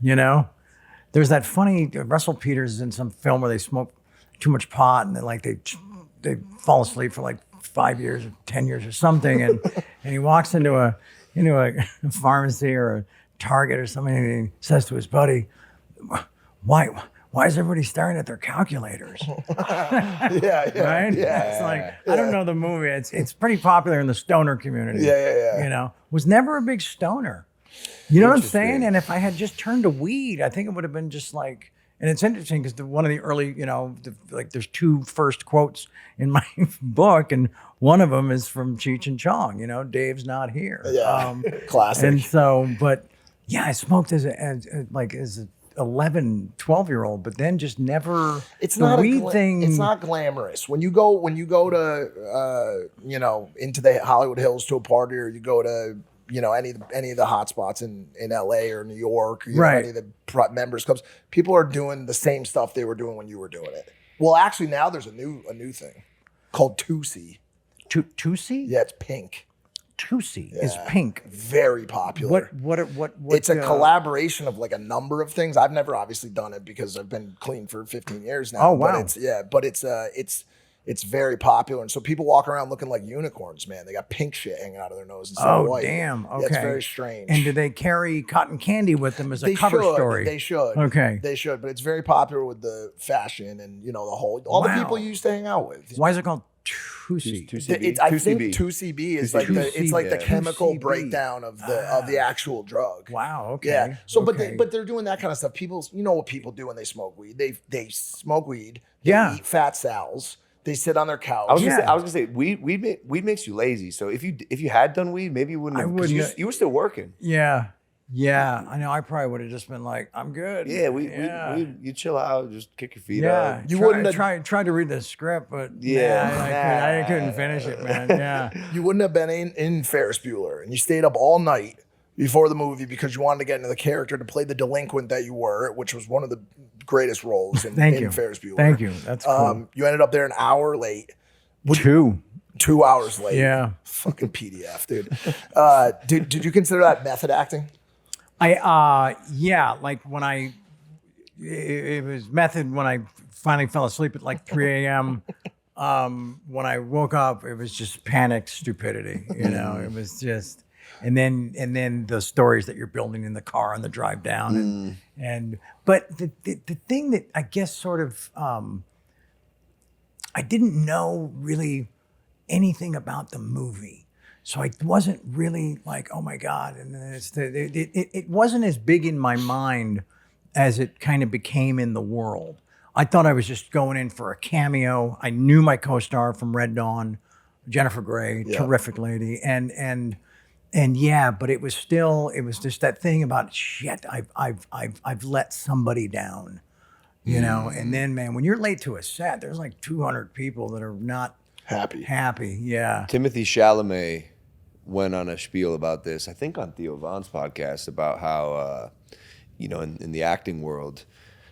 There's that funny Russell Peters in some film where they smoke too much pot and they fall asleep for like 5 years or 10 years or something, and he walks into a pharmacy or a Target or something, and he says to his buddy, "Why is everybody staring at their calculators?" Yeah. Right? Yeah. It's like, I don't know the movie. It's pretty popular in the stoner community. Yeah. Was never a big stoner. You know what I'm saying? And if I had just turned to weed, I think it would have been just like. And it's interesting because one of the early, there's two first quotes in my book, and one of them is from Cheech and Chong. Dave's not here. Yeah, classic. And so, but yeah, I smoked as an 11, 12-year-old, but then just never. It's the not weed thing. It's not glamorous when you go to into the Hollywood Hills to a party, or you go to any of the hot spots in LA or New York, or any of the members clubs. People are doing the same stuff they were doing when you were doing it. Well, actually, now there's a new thing called 2C. 2C? Yeah, it's pink. 2C is pink. Very popular. What? It's a collaboration of like a number of things. I've never obviously done it because I've been clean for 15 years now. Oh wow. But it's very popular, and so people walk around looking like unicorns, man. They got pink shit hanging out of their nose instead of white. Oh, damn. Okay. Yeah, it's very strange. And do they carry cotton candy with them as a cover story? They should. Okay. They should, but it's very popular with the fashion and, all the people you used to hang out with. Why is it called 2C? 2CB. I think 2CB is like the chemical breakdown of the actual drug. Wow, okay. Yeah. So, okay. but they're doing that kind of stuff. People, what people do when they smoke weed? They smoke weed. They eat fat sals. They sit on their couch. I was gonna say, weed makes you lazy. So if you had done weed, maybe you wouldn't have. Because you were still working. Yeah. I know. I probably would have just been like, I'm good. Yeah, you chill out, just kick your feet up. You wouldn't have tried to read the script, but I couldn't finish it, man. Yeah. You wouldn't have been in Ferris Bueller, and you stayed up all night before the movie because you wanted to get into the character to play the delinquent that you were, which was one of the greatest roles in Ferris Bueller. Thank you. That's cool. You ended up there an hour late. 2 hours late. Yeah. Fucking PDF, dude. Did you consider that method acting? Like when it was method when I finally fell asleep at like 3 a.m. When I woke up, it was just panic, stupidity. It was just, and then the stories that you're building in the car on the drive down, but the thing that I guess sort of I didn't know really anything about the movie. So I wasn't really like, oh my God. And then it wasn't as big in my mind as it kind of became in the world. I thought I was just going in for a cameo. I knew my co-star from Red Dawn, Jennifer Grey, terrific lady. And but it was just that thing about shit, I've let somebody down. And then man, when you're late to a set, there's like 200 people that are not happy. Yeah. Timothy Chalamet went on a spiel about this, I think on Theo Von's podcast, about how, in the acting world,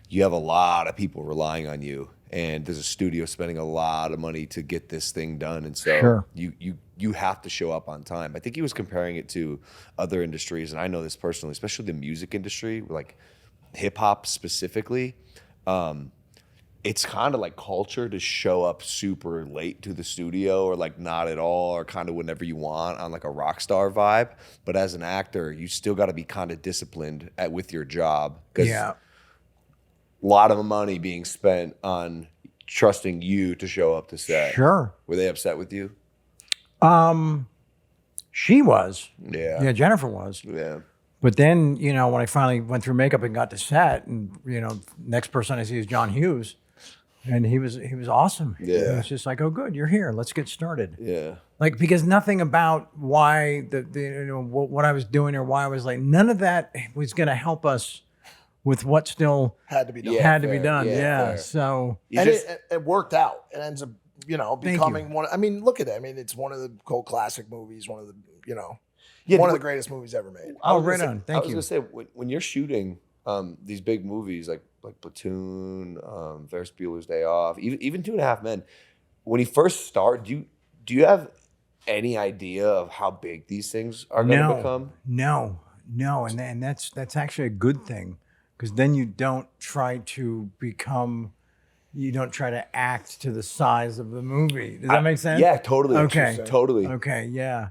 you have a lot of people relying on you, and there's a studio spending a lot of money to get this thing done. And so you have to show up on time. I think he was comparing it to other industries, and I know this personally, especially the music industry, like hip hop specifically. it's kind of like culture to show up super late to the studio or like not at all or kind of whenever you want on like a rock star vibe. But as an actor, you still got to be kind of disciplined with your job because a lot of money being spent on trusting you to show up to set. Sure. Were they upset with you? She was. Yeah. Yeah, Jennifer was. Yeah. But then, you know, when I finally went through makeup and got to set, and you know, next person I see is John Hughes, and he was awesome. Yeah. It was just like, oh, good, you're here. Let's get started. Yeah. Like, because nothing about why the you know what I was doing or why I was like, none of that was going to help us with what still Had to be done. had to be fair. done. Yeah, Yeah. fair. So And it worked out. It ends up, you know, Thank becoming you. one. I mean, look at it. I mean, it's one of the cult classic movies. One of the, you know, Yeah, one of the greatest movies ever made. I was right gonna say- on. Thank I was you. gonna say when you're shooting these big movies like Platoon, Ferris Bueller's Day Off, even 2.5 Men, when you first start, do you have any idea of how big these things are going to become? No, and that's actually a good thing, because then you don't try to act to the size of the movie. Does that make sense? Yeah, totally. Okay. Totally. Okay, yeah.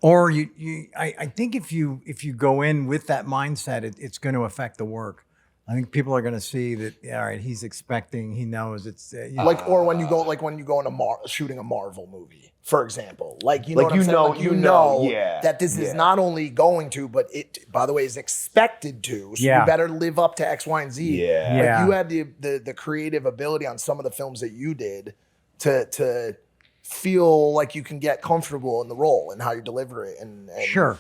Or I think if you go in with that mindset, it's going to affect the work. I think people are going to see that. All right, he's expecting. He knows it's Like, or when you go into shooting a Marvel movie, for example, like you know, Like, what I'm saying? Like, you know yeah, that this is not only going to, but it, by the way, is expected to. So Yeah. you better live up to X, Y, and Z. Yeah. Like Yeah. you had the creative ability on some of the films that you did to feel like you can get comfortable in the role and how you deliver it. And Sure.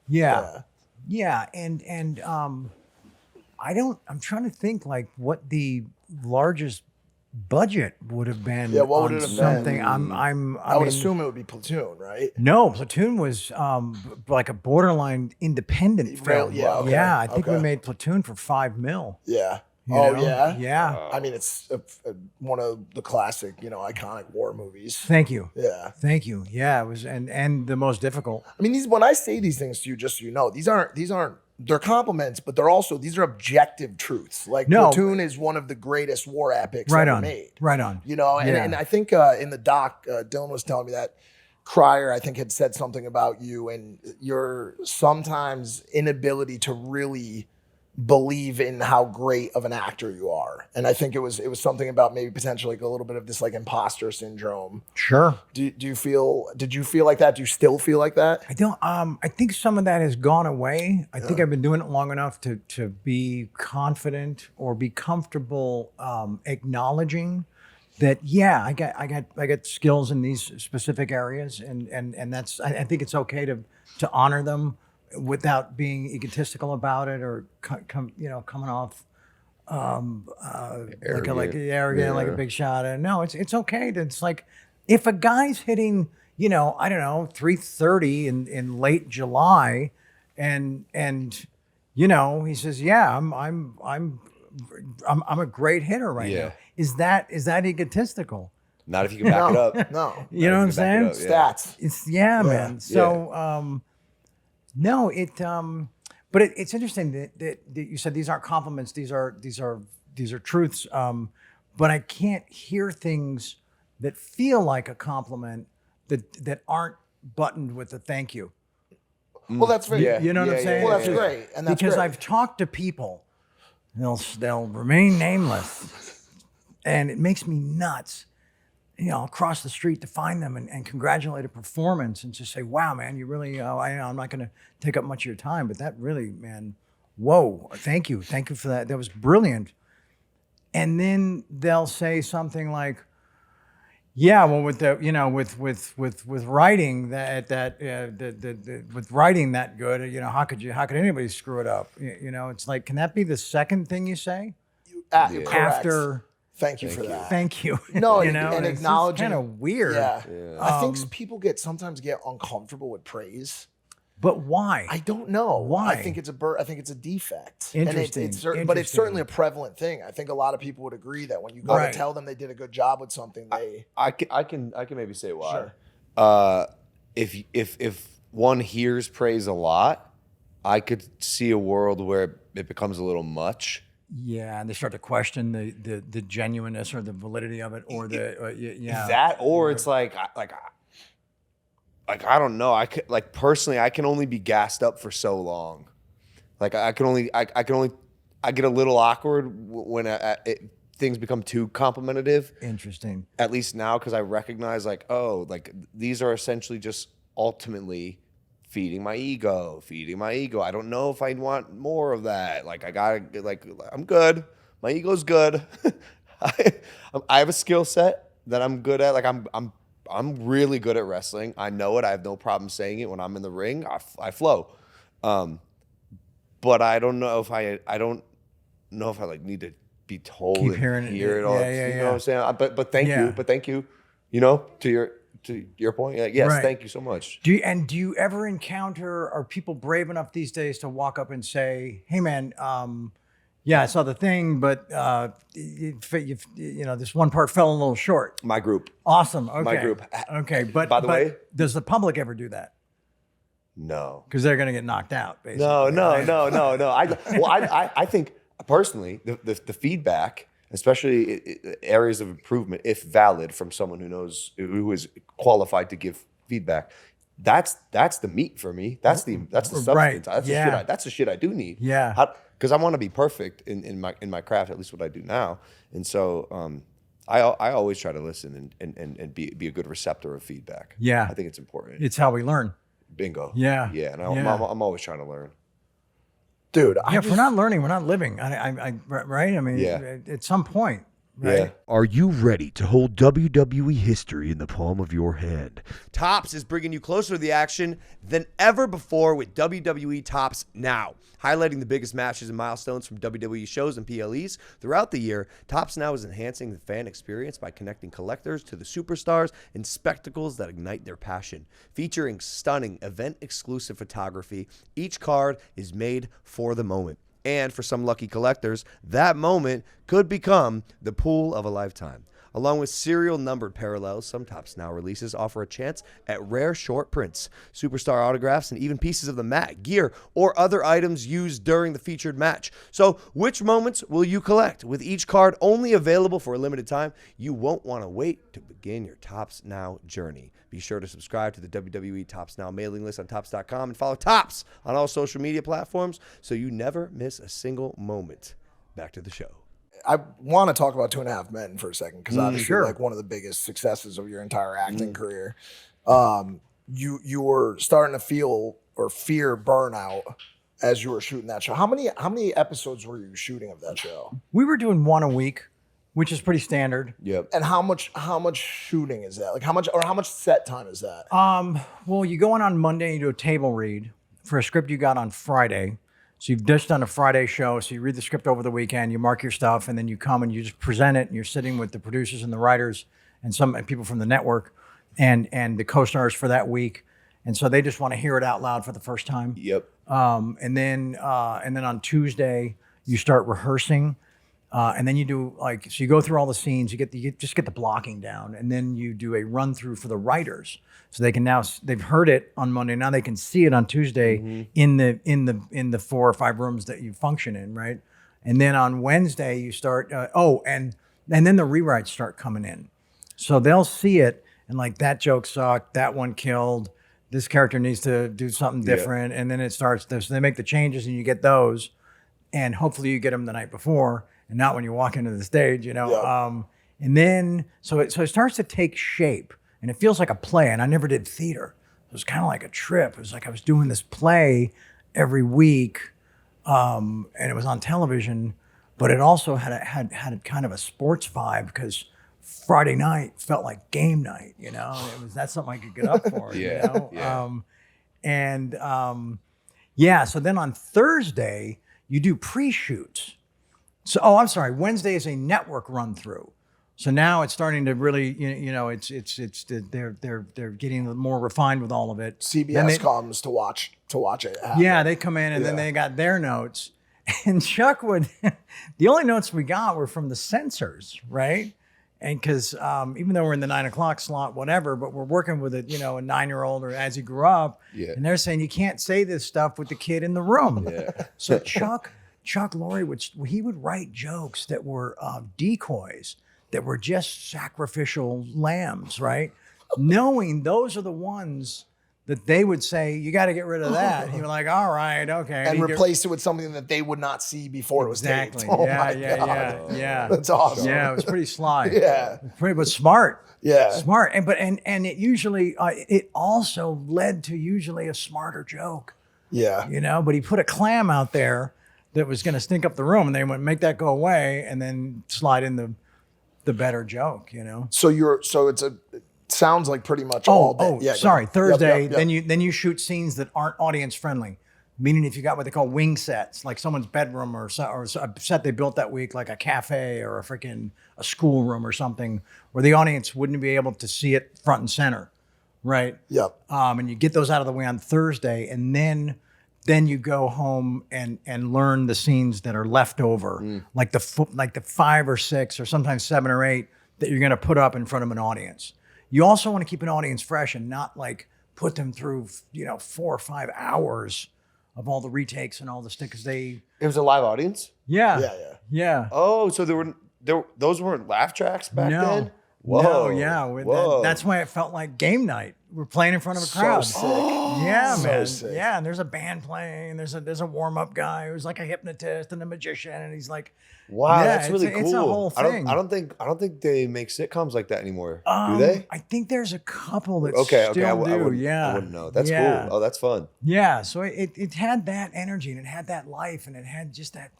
Yeah. and I'm trying to think like what the largest budget would have been. Yeah, what would on it have been? something. I I would mean, assume it would be Platoon, right? No, Platoon was like a borderline independent film. yeah, okay, Yeah, I think we okay. made Platoon for $5 million. Yeah. you Oh know? yeah. Yeah. I mean, it's one of the classic, you know, iconic war movies. Thank you. Yeah. Thank you. Yeah, it was and the most difficult. I mean, when I say these things to you, just so you know, these aren't they're compliments, but these are objective truths. Like No. Platoon is one of the greatest war epics Right ever on. made. Right on. You know, and, Yeah. and I think in the doc, Dylan was telling me that Cryer, I think, had said something about you and your sometimes inability to really believe in how great of an actor you are. And I think it was something about maybe potentially like a little bit of this like imposter syndrome. Sure. Did you feel like that? Do you still feel like that? I don't. I think some of that has gone away. I think I've been doing it long enough to be confident or be comfortable acknowledging that. Yeah, I got skills in these specific areas, and that's. I think it's okay to honor them without being egotistical about it or coming off arrogant, like a big shot. And no, it's okay. It's like if a guy's hitting, I don't know, 330 in late July, and he says, yeah, I'm a great hitter right Yeah. now. Is that egotistical? Not if you can back it up. No. You know what I'm saying? Back it up, Stats. It's man. So no, but it's interesting that you said these aren't compliments. These are truths. But I can't hear things that feel like a compliment that aren't buttoned with a thank you. Well, that's very. Yeah. You know what I'm saying? Well, that's great, and that's because great. I've talked to people, they'll remain nameless, and it makes me nuts. Across the street to find them and congratulate a performance and just say, "Wow, man, you really." I'm not going to take up much of your time, but that really, man, whoa, thank you for that. That was brilliant. And then they'll say something like, "Yeah, well, with the with writing with writing that good, how could anybody screw it up? It's like, can that be the second thing you say Correct. after?" Thank you for that. Thank you. No, and acknowledging. kind of weird. Yeah. I think people sometimes get uncomfortable with praise. But why? I don't know. Why? I think it's a defect. Interesting. And but it's certainly a prevalent thing. I think a lot of people would agree that when you go to tell them they did a good job with something, I can maybe say why. Sure. If one hears praise a lot, I could see a world where it becomes a little much Yeah, and they start to question the genuineness or the validity of it, or yeah. That, or it's like I don't know. I could, like, personally, I can only be gassed up for so long. Like I get a little awkward when things become too complimentative. Interesting. At least now, because I recognize, like, oh, like these are essentially just ultimately feeding my ego. I don't know if I want more of that. Like, I'm good. My ego's good. I have a skill set that I'm good at. Like, I'm really good at wrestling. I know it. I have no problem saying it when I'm in the ring. I flow. But I don't know if I like need to be told Keep and hearing hear it all. Yeah, you know what I'm saying? But thank you. You know, to your point. Like, yes, Right. Thank you so much. Do you ever encounter, are people brave enough these days to walk up and say, "Hey, man, yeah, I saw the thing, but this one part fell a little short." My group. Awesome. Okay. My group. Okay, but By the way, does the public ever do that? No. Because they're going to get knocked out, basically. No. right? I think personally, the feedback, especially areas of improvement, if valid, from someone who is qualified to give feedback, that's the meat for me. That's the substance. Right. That's the shit I do need. Yeah. Because I want to be perfect in my craft, at least what I do now. And so I always try to listen and be a good receptor of feedback. Yeah. I think it's important. It's how we learn. Bingo. Yeah. Yeah. And I'm always trying to learn. Dude, If we're not learning, we're not living. Right? I mean, Yeah. at some point, right? Yeah. Are you ready to hold WWE history in the palm of your hand? Tops is bringing you closer to the action than ever before with WWE Tops Now. Highlighting the biggest matches and milestones from WWE shows and PLEs throughout the year, Tops Now is enhancing the fan experience by connecting collectors to the superstars and spectacles that ignite their passion. Featuring stunning event-exclusive photography, each card is made for the moment. And for some lucky collectors, that moment could become the pool of a lifetime. Along with serial numbered parallels, some Tops Now releases offer a chance at rare short prints, superstar autographs, and even pieces of the mat, gear, or other items used during the featured match. So which moments will you collect? With each card only available for a limited time, you won't want to wait to begin your Tops Now journey. Be sure to subscribe to the WWE Tops Now mailing list on Tops.com and follow Tops on all social media platforms so you never miss a single moment. Back to the show. I want to talk about 2.5 Men for a second, because obviously, Sure. like, one of the biggest successes of your entire acting career. You were starting to feel or fear burnout as you were shooting that show. How many episodes were you shooting of that show? We were doing one a week, which is pretty standard. Yep. And how much shooting is that? Like, how much set time is that? Well, you go on Monday and you do a table read for a script you got on Friday. So you've just done a Friday show, so you read the script over the weekend, you mark your stuff, and then you come and you just present it, and you're sitting with the producers and the writers and some people from the network and the co-stars for that week. And so they just want to hear it out loud for the first time. Yep. And then on Tuesday, you start rehearsing. And then you do, like, so you go through all the scenes, you just get the blocking down, and then you do a run through for the writers, so they can they've heard it on Monday, now they can see it on Tuesday in the 4 or 5 rooms that you function in, right? And then on Wednesday you start, and then the rewrites start coming in, so they'll see it and, like, that joke sucked, that one killed, this character needs to do something different, and then it starts. So they make the changes, and you get those, and hopefully you get them the night before. And not when you walk into the stage, you know. Yeah. And then, so it starts to take shape, and it feels like a play. And I never did theater. It was kind of like a trip. It was like I was doing this play every week, and it was on television, but it also had kind of a sports vibe, because Friday night felt like game night, you know. That's something I could get up for, Yeah, you know. So then on Thursday you do pre-shoots. So, I'm sorry. Wednesday is a network run through. So now it's starting to really, they're getting more refined with all of it. CBS comes to watch it happen. Yeah, they come in and then they got their notes. And Chuck the only notes we got were from the censors, right? And because even though we're in the 9 o'clock slot, whatever, but we're working with a 9-year-old or as he grew up, and they're saying you can't say this stuff with the kid in the room. Yeah. So Chuck Chuck Lorre he would write jokes that were decoys, that were just sacrificial lambs, right? Knowing those are the ones that they would say, you got to get rid of that. He was like, all right, okay. And replace it with something that they would not see before it was taped. Exactly. Oh Yeah, my yeah, God. yeah. That's awesome. Yeah, it was pretty sly. Yeah. But smart. Yeah. Smart. And it usually, it also led to usually a smarter joke, Yeah. you know? But he put a clam out there that was going to stink up the room, and they went, make that go away, and then slide in the better joke, you know? So it sounds like pretty much all day. Yeah, sorry. go ahead. Thursday. Yep. Then you shoot scenes that aren't audience friendly. Meaning, if you got what they call wing sets, like someone's bedroom or a set they built that week, like a cafe or a schoolroom or something, where the audience wouldn't be able to see it front and center, right? Yep. And you get those out of the way on Thursday, and then you go home and learn the scenes that are left over, like the 5 or 6 or sometimes 7 or 8 that you're going to put up in front of an audience. You also want to keep an audience fresh and not like put them through 4 or 5 hours of all the retakes and all the stuff, because It was a live audience? yeah. Oh, so those weren't laugh tracks back then? Whoa. No, yeah. Whoa. That's why it felt like game night. We're playing in front of a crowd. So sick. Yeah, So man. sick. Yeah, and there's a band playing. There's a warm-up guy who's like a hypnotist and a magician, and he's like, Wow, yeah, that's really cool. It's a whole thing. I don't think they make sitcoms like that anymore. Do they? I think there's a couple that Okay, still I do. wouldn't, Yeah, I wouldn't know. That's yeah. cool. Oh, that's fun. Yeah, so it had that energy and it had that life and it had just that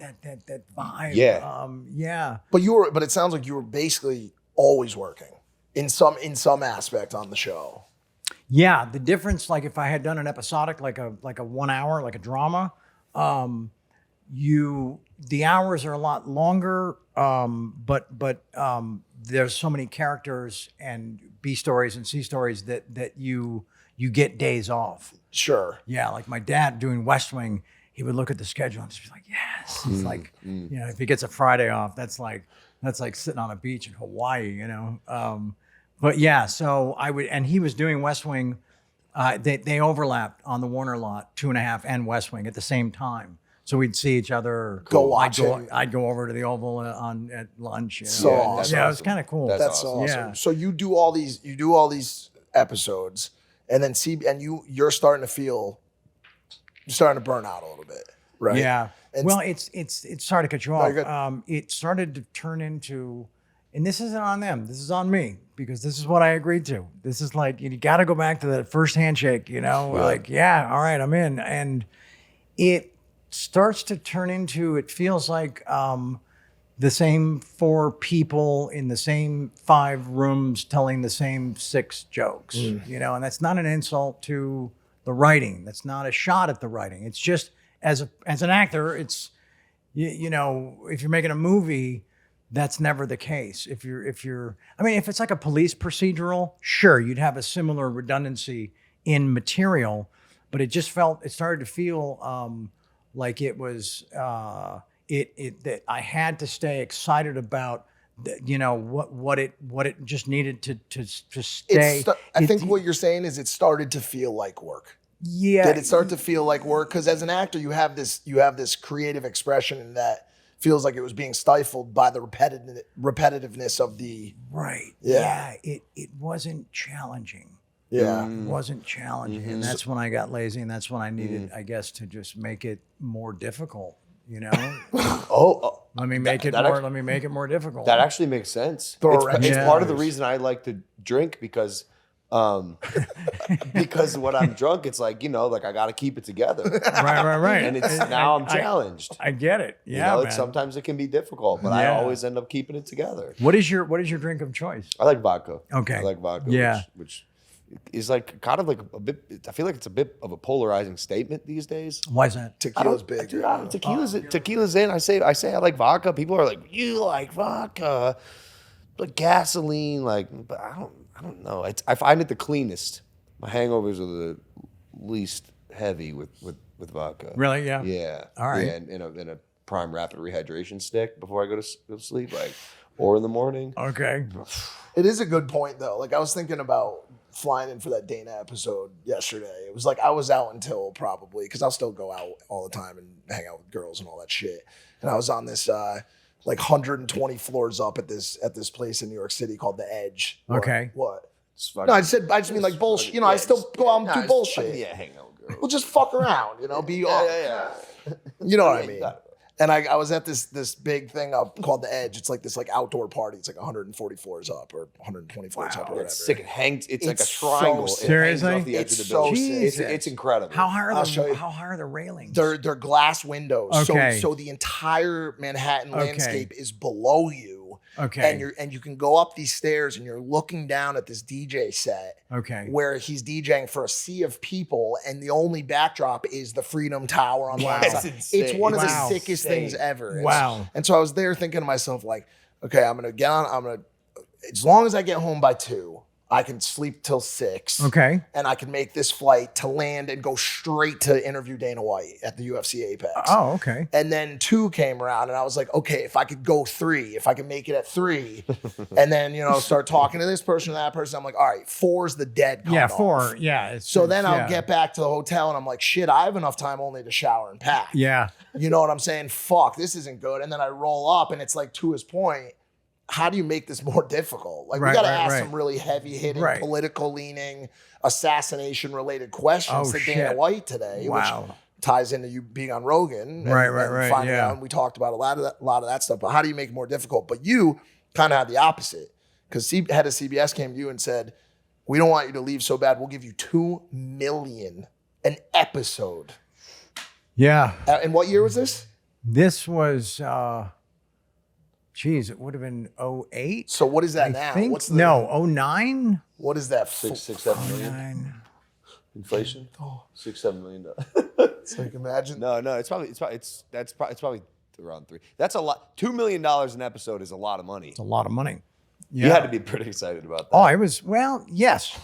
vibe. Yeah. Yeah. But it sounds like you were basically always working in some aspect on the show. Yeah, the difference, like if I had done an episodic, like a 1 hour, like a drama, the hours are a lot longer, but there's so many characters and B stories and C stories that you get days off. Sure. Yeah, like my dad doing West Wing, he would look at the schedule and just be like, yes. It's like, if he gets a Friday off, that's like sitting on a beach in Hawaii, you know. But yeah, so I would, and he was doing West Wing. They overlapped on the Warner lot, 2.5 and West Wing at the same time. So we'd see each other. Go watch it. I'd go over to the Oval at lunch. You know? So awesome. Yeah, it was kind of cool. That's so awesome. Yeah. So you do all these episodes, and then you're starting to burn out a little bit, right? Yeah. And Well, it's sorry to cut you off. you're good. It started to turn into, and this isn't on them. This is on me, because this is what I agreed to. This is like, you got to go back to that first handshake, you know, like, yeah, all right, I'm in. And it starts to turn into, it feels like the same 4 people in the same 5 rooms telling the same 6 jokes, you know, and that's not an insult to the writing. That's not a shot at the writing. It's just, as an actor, it's, you know, if you're making a movie, that's never the case. If it's like a police procedural, sure, you'd have a similar redundancy in material, but it started to feel like it was that I had to stay excited about, you know, what it just needed to stay. I think what you're saying is it started to feel like work. Yeah. Did it start to feel like work? Because as an actor, you have this creative expression, and that feels like it was being stifled by the repetitiveness of the. Right. Yeah. It wasn't challenging. Yeah. It wasn't challenging. And that's when I got lazy, and that's when I needed, I guess, to just make it more difficult, you know? Let me make it more difficult. That actually makes sense. Throw a It's wrench in part of it. the reason I like to drink, because when I'm drunk, it's like, you know, like I got to keep it together. Right. And now I'm challenged. I get it. You Yeah, know, man. sometimes it can be difficult, but I Yeah. always end up keeping it together. What is your drink of choice? I like vodka. Okay. I like vodka. Yeah. Which is like kind of like a bit. I feel like it's a bit of a polarizing statement these days. Why is that? Tequila's big. Dude, tequila's in. I say I like vodka. People are like, you like vodka, but gasoline, like, but I don't know. I find it the cleanest. My hangovers are the least heavy with vodka. Really? Yeah. Yeah. All right. Yeah, in a prime rapid rehydration stick before I go to sleep, like, or in the morning. Okay. It is a good point, though. Like, I was thinking about flying in for that Dana episode yesterday. It was like I was out until probably, because I'll still go out all the time and hang out with girls and all that shit. And I was on this like 120 floors up at this place in New York City called The Edge. Okay. What? No, I just mean like bullshit. You know, I still go out and do bullshit. Yeah, hang out with girls. Well, just fuck around, you know, be Yeah. You know what I mean? And I was at this big thing up called The Edge. It's like this like outdoor party. It's like 140 floors up or 120 floors up or whatever. It's sick. It hangs. It's like a It's triangle. so It Seriously? hangs off the edge It's of the building. so sick. It's incredible. How high I'll show are you. the railings? They're glass windows. Okay. So the entire Manhattan landscape is below you. Okay. And you can go up these stairs and you're looking down at this DJ set. Okay. Where he's DJing for a sea of people, and the only backdrop is the Freedom Tower on one That's side. insane. It's one of the Wow. sickest things ever. Wow. And so I was there thinking to myself, like, okay, as long as I get home by 2, I can sleep till 6. Okay. And I can make this flight to land and go straight to interview Dana White at the UFC Apex. Oh, okay. And then 2 came around, and I was like, okay, if I could go 3, if I could make it at 3, and then, start talking to this person or that person, I'm like, all right, 4's the dead cutoff. Yeah, 4. Yeah. So then I'll get back to the hotel, and I'm like, shit, I have enough time only to shower and pack. Yeah. You know what I'm saying? Fuck, this isn't good. And then I roll up, and it's like, to his point, how do you make this more difficult? Like, we got to ask some really heavy-hitting, political-leaning, assassination-related questions to Dana White today, which ties into you being on Rogan. And finding out, and we talked about a lot of that stuff. But how do you make it more difficult? But you kind of had the opposite, because head of CBS came to you and said, we don't want you to leave so bad. We'll give you $2 million an episode. Yeah. And what year was this? This was, it would have been 08. So what is that I now? think, What's the, no, 09? What is that? 6-7 million 09. inflation. $6-7 million. So you can imagine. No, it's probably around 3. That's a lot. $2 million an episode is a lot of money. It's a lot of money. Yeah. You had to be pretty excited about that. Oh, I was, yes.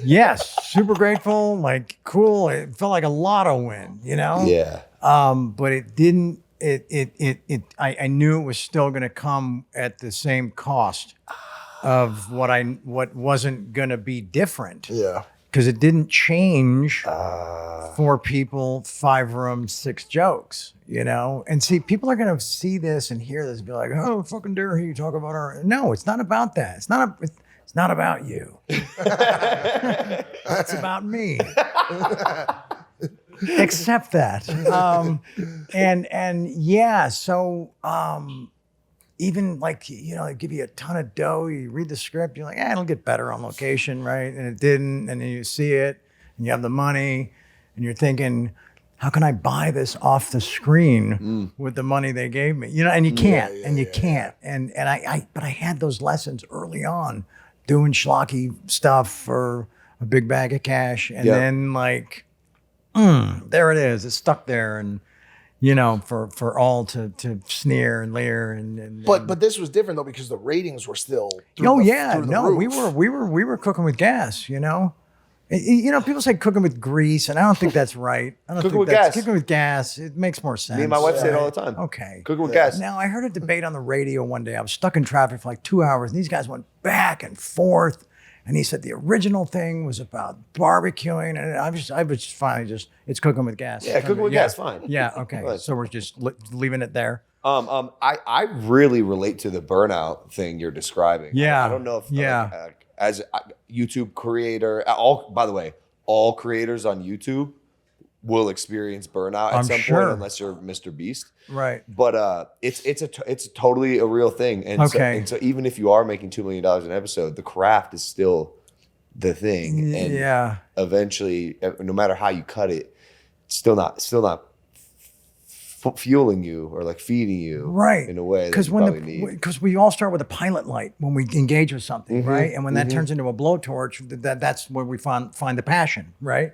Yes. Super grateful, like cool. It felt like a lotto win, Yeah. But it didn't, I knew it was still going to come at the same cost of what wasn't going to be different. Yeah. Because it didn't change 4 people, 5 rooms, 6 jokes, And see, people are going to see this and hear this and be like, oh, fucking dare you talk about our... No, it's not about that. It's not about you. It's about me. Accept that. So even like, they give you a ton of dough, you read the script, you're like, it'll get better on location, right? And it didn't, and then you see it, and you have the money, and you're thinking, how can I buy this off the screen with the money they gave me? And you can't, can't. But I had those lessons early on, doing schlocky stuff for a big bag of cash, and then like, there it is. It's stuck there, and for all to sneer and leer and. But this was different though, because the ratings were still. Through roof. we were cooking with gas. People say cooking with grease, and I don't think that's right. Cooking with gas. Cooking with gas. It makes more sense. Me and my wife say it all the time. Okay. Cooking with gas. Now I heard a debate on the radio one day. I was stuck in traffic for like 2 hours, and these guys went back and forth. And he said the original thing was about barbecuing, and I was finally it's cooking with gas. Yeah, cooking with gas, fine. Yeah, okay. Right. So we're just leaving it there. I really relate to the burnout thing you're describing. Yeah. I don't know if as a YouTube creator, by the way, all creators on YouTube will experience burnout at some point, unless you're Mr. Beast. Right. But it's totally a real thing. And so even if you are making $2 million an episode, the craft is still the thing. And eventually, no matter how you cut it, it's still not fueling you or like feeding you in a way that you probably need. Because we all start with a pilot light when we engage with something, right? And when that turns into a blowtorch, that's where we find the passion, right?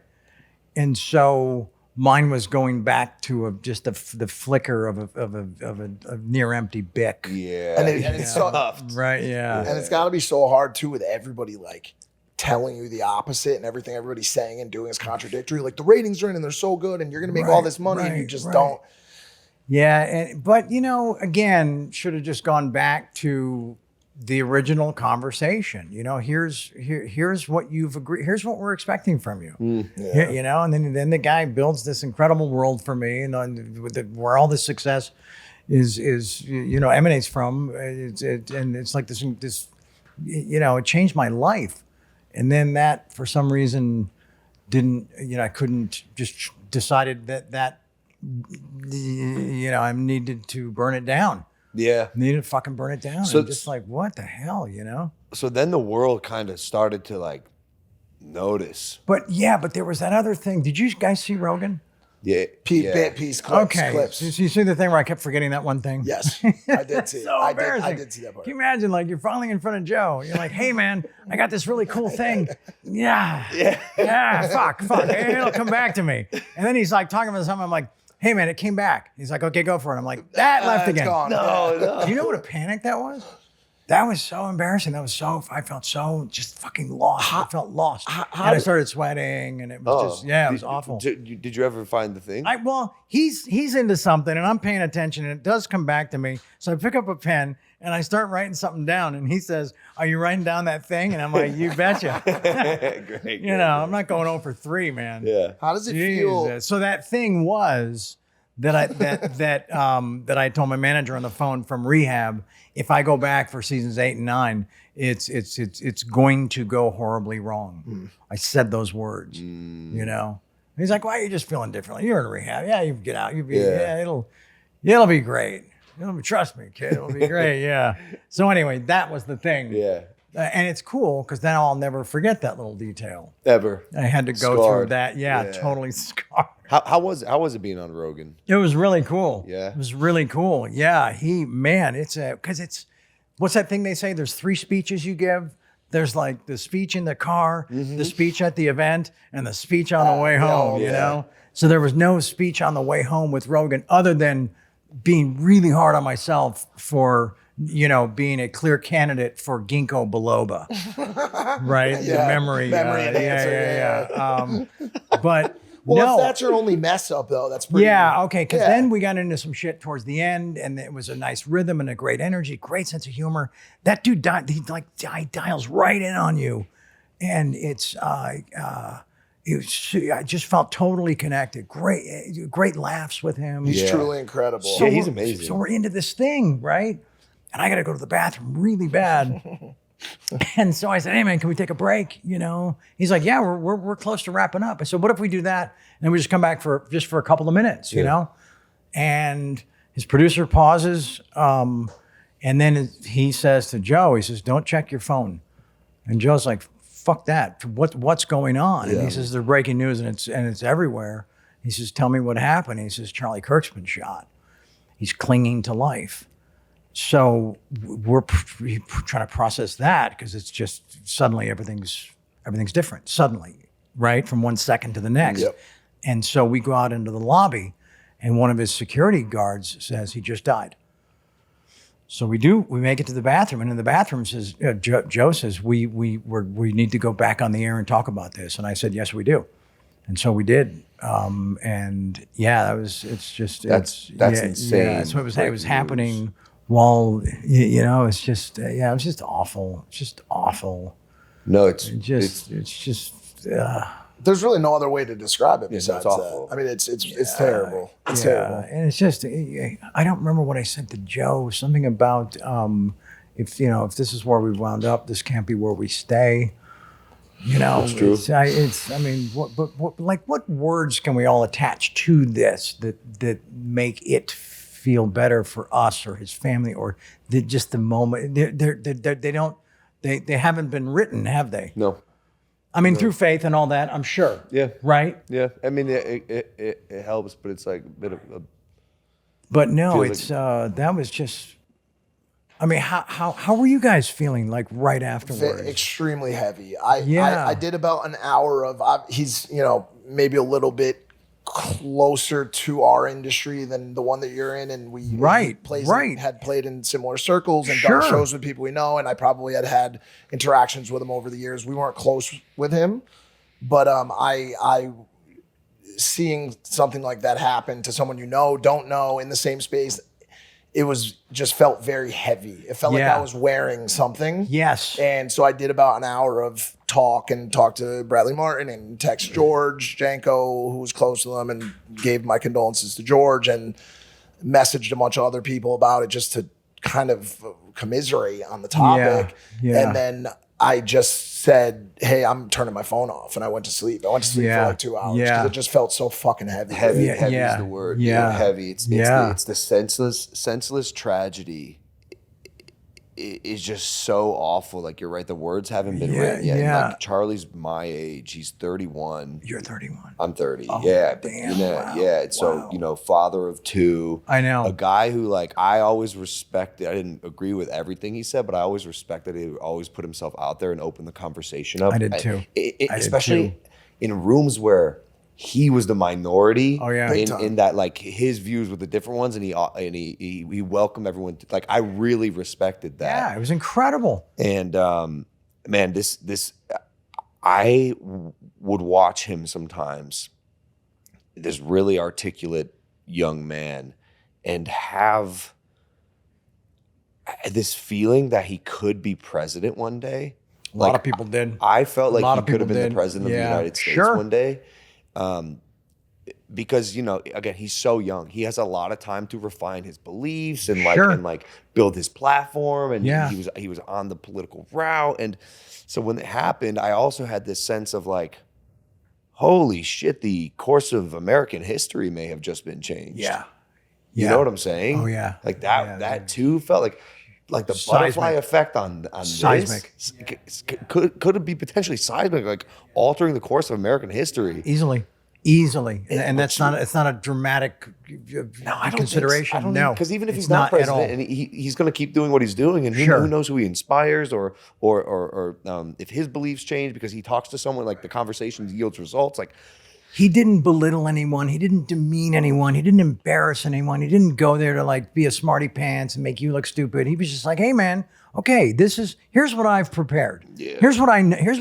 And so mine was going back to just the flicker of a near empty Bic. Yeah, and it's so right. Yeah, and it's got to be so hard too with everybody like telling you the opposite, and everything everybody's saying and doing is contradictory. Like the ratings are in and they're so good, and you're gonna make all this money, and you just don't. Yeah, but again, should have just gone back to the original conversation. You know, here's what you've agreed. Here's what we're expecting from you. You know, and then the guy builds this incredible world for me, and where all this success is emanates from. And it's like this. You know, it changed my life, and then that for some reason didn't. You know, I couldn't just decided that I needed to burn it down. Yeah. Needed to fucking burn it down. So and just like, what the hell, you know? So then the world kind of started to like notice. But there was that other thing. Did you guys see Rogan? Yeah. Piece, clips, Okay. clips. So you see the thing where I kept forgetting that one thing? Yes, I did see it. So I embarrassing. did see that part. Can you imagine, like, you're finally in front of Joe. You're like, hey, man, I got this really cool thing. Yeah, fuck. It'll come back to me. And then he's like talking about something. I'm like, hey, man, it came back. He's like, okay, go for it. I'm like, that left It's again. gone. No. Do you know what a panic that was? That was so embarrassing. I felt so just fucking lost. I felt lost. And I started sweating, and it was it was awful. Did you ever find the thing? He's into something, and I'm paying attention, and it does come back to me. So I pick up a pen, and I start writing something down, and he says, are you writing down that thing? And I'm like, you betcha. Great. You know, I'm not going 0 for 3, man. Yeah. How does it feel? Jesus. So that thing was that I told my manager on the phone from rehab, if I go back for seasons 8 and 9, it's going to go horribly wrong. I said those words, you know. He's like, why are you just feeling differently? You're in rehab. Yeah, you get out. It'll be great. Trust me, kid. It'll be great. Yeah. So anyway, that was the thing. Yeah. And it's cool because then I'll never forget that little detail. Ever. I had to go Scarred. through that. Yeah, totally scarred. How was it being on Rogan? It was really cool. Yeah. It was really cool. Yeah. What's that thing they say? There's 3 speeches you give. There's like the speech in the car, the speech at the event, and the speech on the way home, you know? So there was no speech on the way home with Rogan other than being really hard on myself for, you know, being a clear candidate for ginkgo biloba, right? The memory enhancer. Yeah. But Well, if that's your only mess up, though, that's pretty. Yeah, okay, because then we got into some shit towards the end, and it was a nice rhythm and a great energy, great sense of humor. That dude dials right in on you, and I just felt totally connected. Great laughs with him. He's truly incredible. So he's amazing. So we're into this thing, right? And I got to go to the bathroom really bad. And so I said, hey, man, can we take a break? You know, he's like, yeah, we're close to wrapping up. I said, what if we do that? And we just come back for a couple of minutes, you know? And his producer pauses. And then he says to Joe, he says, don't check your phone. And Joe's like, fuck that. What's going on? And he says, they're breaking news and it's everywhere. He says, tell me what happened. He says, Charlie Kirk's been shot. He's clinging to life. So we're trying to process that because it's just suddenly everything's different suddenly, right? From one second to the next. Yep. And so we go out into the lobby and one of his security guards says he just died. So we make it to the bathroom, and in the bathroom says, Joe says, we need to go back on the air and talk about this. And I said, yes, we do. And so we did. And yeah, that's insane. Yeah, so it was happening while, you know, it's just, it was just awful. It's just awful. No, it's just. There's really no other way to describe it besides it's awful. that. I mean, it's terrible. It's terrible. And it's just, I don't remember what I said to Joe. Something about if this is where we wound up, this can't be where we stay. You know, that's true. What words can we all attach to this that make it feel better for us or his family or just the moment? They haven't been written, have they? No. I mean, through faith and all that, I'm sure. Yeah. Right? Yeah. I mean, it helps, but it's like a bit of a... But no, it's that was just... I mean, how were you guys feeling like right afterwards? Extremely heavy. I did about an hour of... he's, maybe a little bit closer to our industry than the one that you're in, and we had played in similar circles and done shows with people we know, and I probably had interactions with him over the years. We weren't close with him, but I seeing something like that happen to someone you know, don't know, in the same space, it was just felt very heavy. It felt like I was wearing something. Yes. And so I did about an hour of talk to Bradley Martin and text George Janko, who was close to them, and gave my condolences to George and messaged a bunch of other people about it just to kind of commiserate on the topic. Yeah. And then I just said, hey, I'm turning my phone off, and I went to sleep. I went to sleep for like 2 hours because it just felt so fucking heavy. Heavy is the word. Heavy. It's the senseless tragedy. Is just so awful. Like, you're right. The words haven't been written yet. Yeah. Like, Charlie's my age. He's 31. You're 31. I'm 30. Oh, yeah. Damn, Yeah. So, father of two. I know. A guy who, like, I always respected. I didn't agree with everything he said, but I always respected he would always put himself out there and open the conversation up. I did too. Especially in rooms where he was the minority. Oh, yeah. In that, like, his views were the different ones, and he welcomed everyone. Like, I really respected that. Yeah, it was incredible. And man, I would watch him sometimes, this really articulate young man, and have this feeling that he could be president one day. A lot of people did. I felt like he could have been did. the president of the United States one day. Because, again, he's so young. He has a lot of time to refine his beliefs and build his platform. And he was on the political route. And so when it happened, I also had this sense of like, holy shit, the course of American history may have just been changed. Yeah. You know what I'm saying? Oh, yeah. Like that too felt like the butterfly effect on seismic. This could it be potentially seismic, like altering the course of American history? Easily, and it's not a dramatic consideration. No, because even if he's not president, and he's going to keep doing what he's doing, and who knows who he inspires, or if his beliefs change because he talks to someone, like the conversation yields results. Like, he didn't belittle anyone, he didn't demean anyone, he didn't embarrass anyone, he didn't go there to like be a smarty pants and make you look stupid. He was just like, hey man, okay, here's what I've prepared. Yeah. Here's what I know. Here's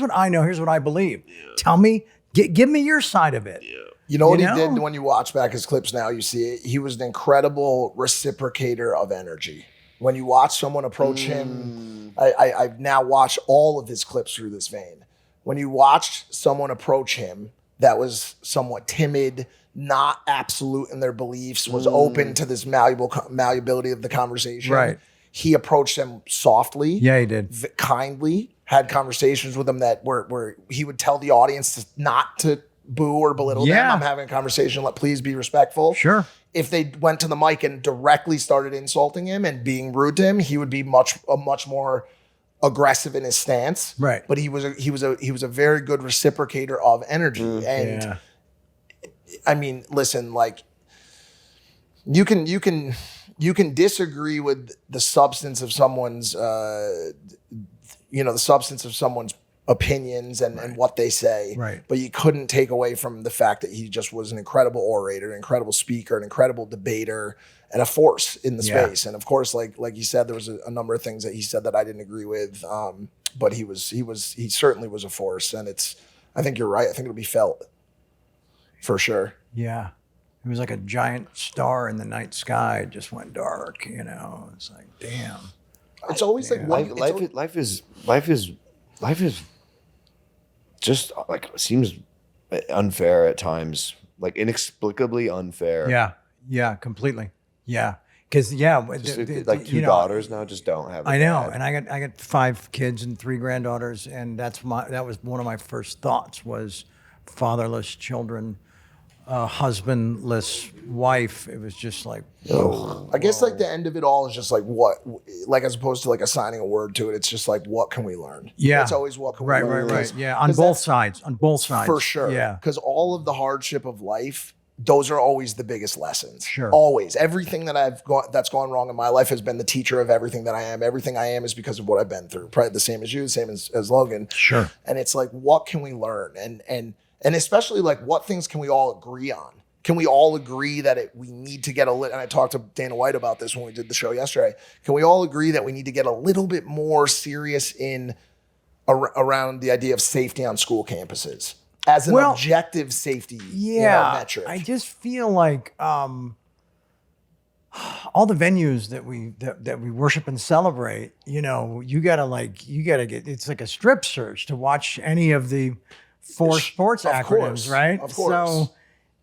what I believe. Yeah. Tell me. Give me your side of it. Yeah. You know what he did when you watch back his clips now, you see it. He was an incredible reciprocator of energy. When you watch someone approach him, I've now watched all of his clips through this vein. When you watched someone approach him that was somewhat timid, not absolute in their beliefs, was open to this malleability of the conversation. Right. He approached them softly. Yeah, he did. Kindly. Had conversations with them that where he would tell the audience not to boo or belittle them. I'm having a conversation. Please be respectful. Sure. If they went to the mic and directly started insulting him and being rude to him, he would be much more aggressive in his stance. Right. But he was a very good reciprocator of energy. And I mean, listen, like you can disagree with the substance of someone's the substance of someone's opinions and what they say. Right. But you couldn't take away from the fact that he just was an incredible orator, an incredible speaker, an incredible debater, and a force in the space. And of course, like you said, there was a number of things that he said that I didn't agree with. But he certainly was a force. And I think you're right. I think it'll be felt for sure. Yeah. It was like a giant star in the night sky. It just went dark, It's like, damn. It's always life is just like, seems unfair at times, like inexplicably unfair. Yeah, completely. Yeah, because like two daughters now just don't have. I know, and I got 5 kids and 3 granddaughters, and that was one of my first thoughts was fatherless children. Husbandless wife. It was just like, I guess like the end of it all is just like as opposed to like assigning a word to it, it's just like, what can we learn? Yeah. It's always what can we learn? Right. Yeah. On both sides. For sure. Yeah. Because all of the hardship of life, those are always the biggest lessons. Sure. Always. Everything that that's gone wrong in my life has been the teacher of everything that I am. Everything I am is because of what I've been through. Probably the same as you, the same as Logan. Sure. And it's like, what can we learn? And especially like, what things can we all agree on? Can we all agree that we need to get and I talked to Dana White about this when we did the show yesterday. Can we all agree that we need to get a little bit more serious around the idea of safety on school campuses as an objective safety metric? I just feel like all the venues that we worship and celebrate, you know, you gotta get, it's like a strip search to watch any of the four sports acronyms, course, right? of course.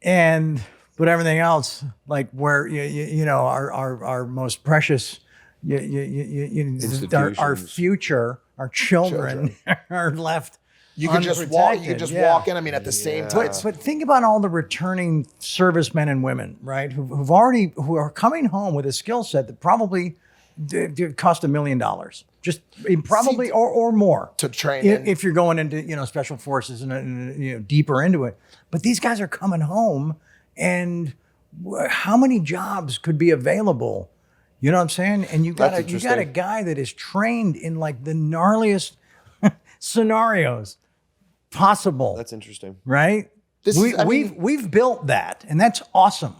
So, but everything else, like where you know our most precious, our future, our children are left. You can just walk. You can just walk in. I mean, at the same time. But think about all the returning servicemen and women, right? Who are coming home with a skill set that probably cost $1 million, just probably or more to train. If you're going into special forces and deeper into it. But these guys are coming home, and how many jobs could be available? You know what I'm saying? And you got a guy that is trained in like the gnarliest scenarios possible. That's interesting, right? We've built that, and that's awesome.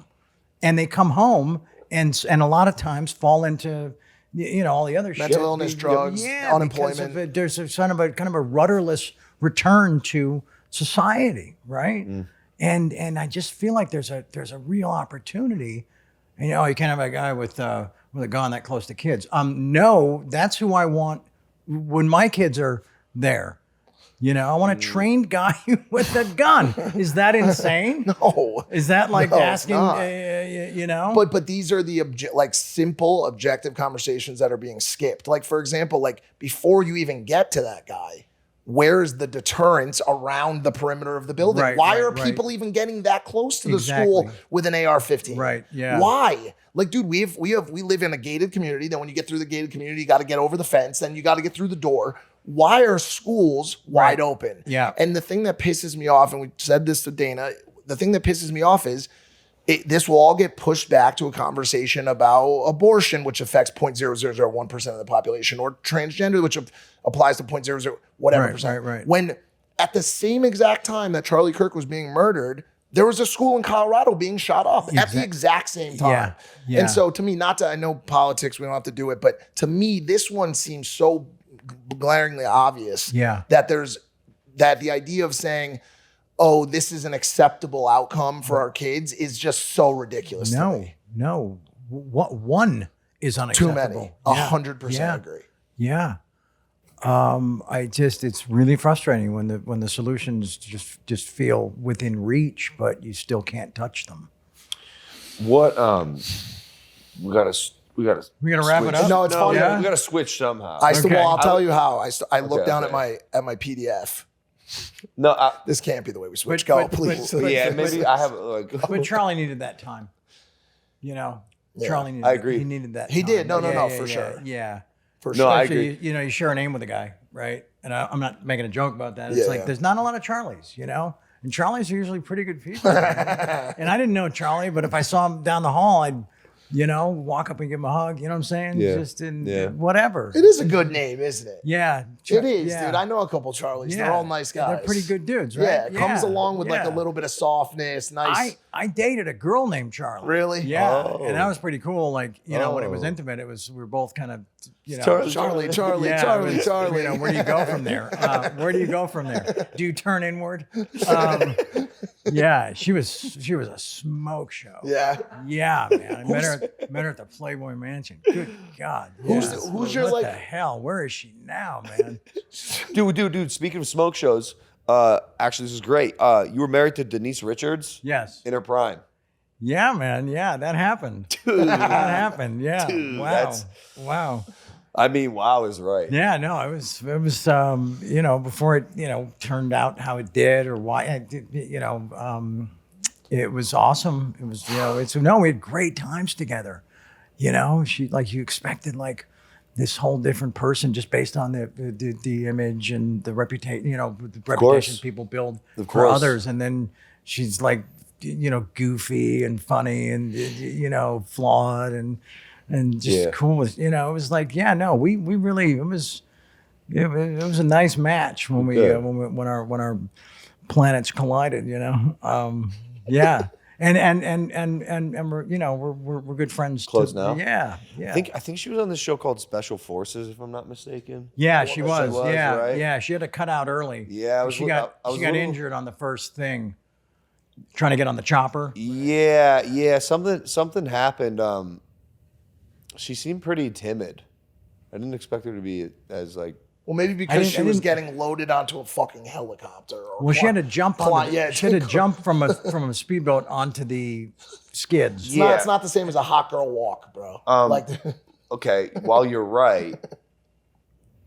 And they come home and a lot of times fall into all the other mental illness, drugs, unemployment. There's a kind of a rudderless return to society, right? And I just feel like there's a real opportunity. And you can't have a guy with a gun that close to kids. No, that's who I want when my kids are there. I want a trained guy with a gun. Is that insane? No. Is that like asking, But these are the simple, objective conversations that are being skipped. Like, for example, like before you even get to that guy, where's the deterrence around the perimeter of the building? Why are people even getting that close to the school with an AR-15? Right, yeah. Why? Like, dude, we live in a gated community. Then when you get through the gated community, you got to get over the fence. Then you got to get through the door. Why are schools wide open? Yeah. And the thing that pisses me off, and we said this to Dana, the thing that pisses me off is this will all get pushed back to a conversation about abortion, which affects 0.0001% of the population, or transgender, which applies to 0.00 whatever percent. Right. When at the same exact time that Charlie Kirk was being murdered, there was a school in Colorado being shot up at the exact same time. Yeah. And so to me, I know politics, we don't have to do it, but to me, this one seems so glaringly obvious that the idea of saying, oh, this is an acceptable outcome for our kids is just so ridiculous to me. No. One is unacceptable. Too many. 100% agree. Yeah. It's really frustrating when the solutions just feel within reach, but you still can't touch them. What we gotta wrap it up. No, it's fine. We gotta switch somehow. I'll tell you how. I looked down at my PDF. No, this can't be the way we switch. Please. Maybe I have But Charlie needed that time. Charlie needed. I agree. He needed that. He time. did. No, for sure. Yeah. For sure. No, I Especially, agree. you share a name with a guy, right? And I'm not making a joke about that. It's there's not a lot of Charlies, and Charlies are usually pretty good people. And I didn't know Charlie, but if I saw him down the hall, I'd walk up and give him a hug. You know what I'm saying? Yeah. Just in whatever. It is a good name, isn't it? Yeah. It is, dude. I know a couple Charlies. They're all nice guys. They're pretty good dudes, right? Yeah, it comes along with like a little bit of softness, nice. I dated a girl named Charlie. Really? Yeah. Oh. And that was pretty cool. Like, when it was intimate, we were both kind of, Charlie. Where do you go from there? Do you turn inward? She was a smoke show. Yeah. Yeah, man. I met her at the Playboy Mansion. Good God. Who's your what the hell? Where is she now, man? Dude. Speaking of smoke shows, actually, this is great. You were married to Denise Richards. Yes. In her prime. Yeah, man. Yeah, that happened. Dude. That happened. Yeah. Dude, Wow. I mean, wow is right. Yeah, no, it was before it, turned out how it did or why, it was awesome. It was, we had great times together. She, like, you expected, like, this whole different person just based on the image and the reputation, the reputation people build for others. And then she's like, goofy and funny and, flawed and just cool with, it was like, we really, it was a nice match when when our planets collided, yeah. And we're good friends. Close now. Yeah. I think she was on this show called Special Forces, if I'm not mistaken. Yeah, she was. Yeah, right? yeah. She had to cut out early. Yeah, she got injured on the first thing, trying to get on the chopper. Yeah. Something happened. She seemed pretty timid. I didn't expect her to be as like. Well, maybe because she was getting loaded onto a fucking helicopter. Or she had to jump on. She had to jump from a speedboat onto the skids. It's not the same as a hot girl walk, bro. Okay, while you're right,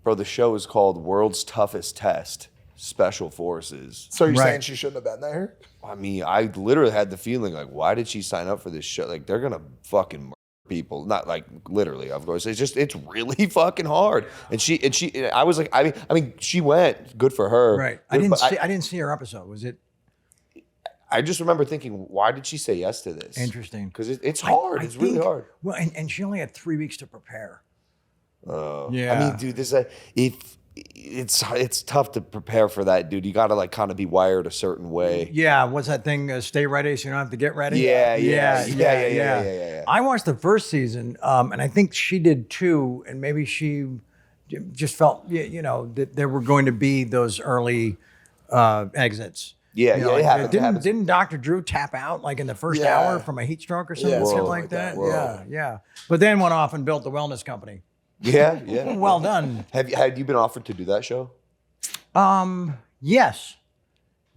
bro, the show is called World's Toughest Test, Special Forces. So you're saying she shouldn't have been there? I mean, I literally had the feeling like, why did she sign up for this show? Like, they're gonna fucking murder people. Not like literally, of course. It's really fucking hard. And I was like, I mean, she went. Good for her. Right. I didn't see her episode. Was it? I just remember thinking, wwhy did she say yes to this? Interesting. Because it's hard. It's really hard. Well, and she only had 3 weeks to prepare. Yeah. I mean, dude, it's tough to prepare for that, dude. You got to like kind of be wired a certain way. Yeah. What's that thing? Stay ready so you don't have to get ready. Yeah. I watched the first season, and I think she did too. And maybe she just felt, that there were going to be those early exits. Yeah, it happens. Didn't Dr. Drew tap out like in the first hour from a heat stroke or something, like that? Yeah. But then went off and built the wellness company. Yeah. Well done. Had you been offered to do that show? Yes.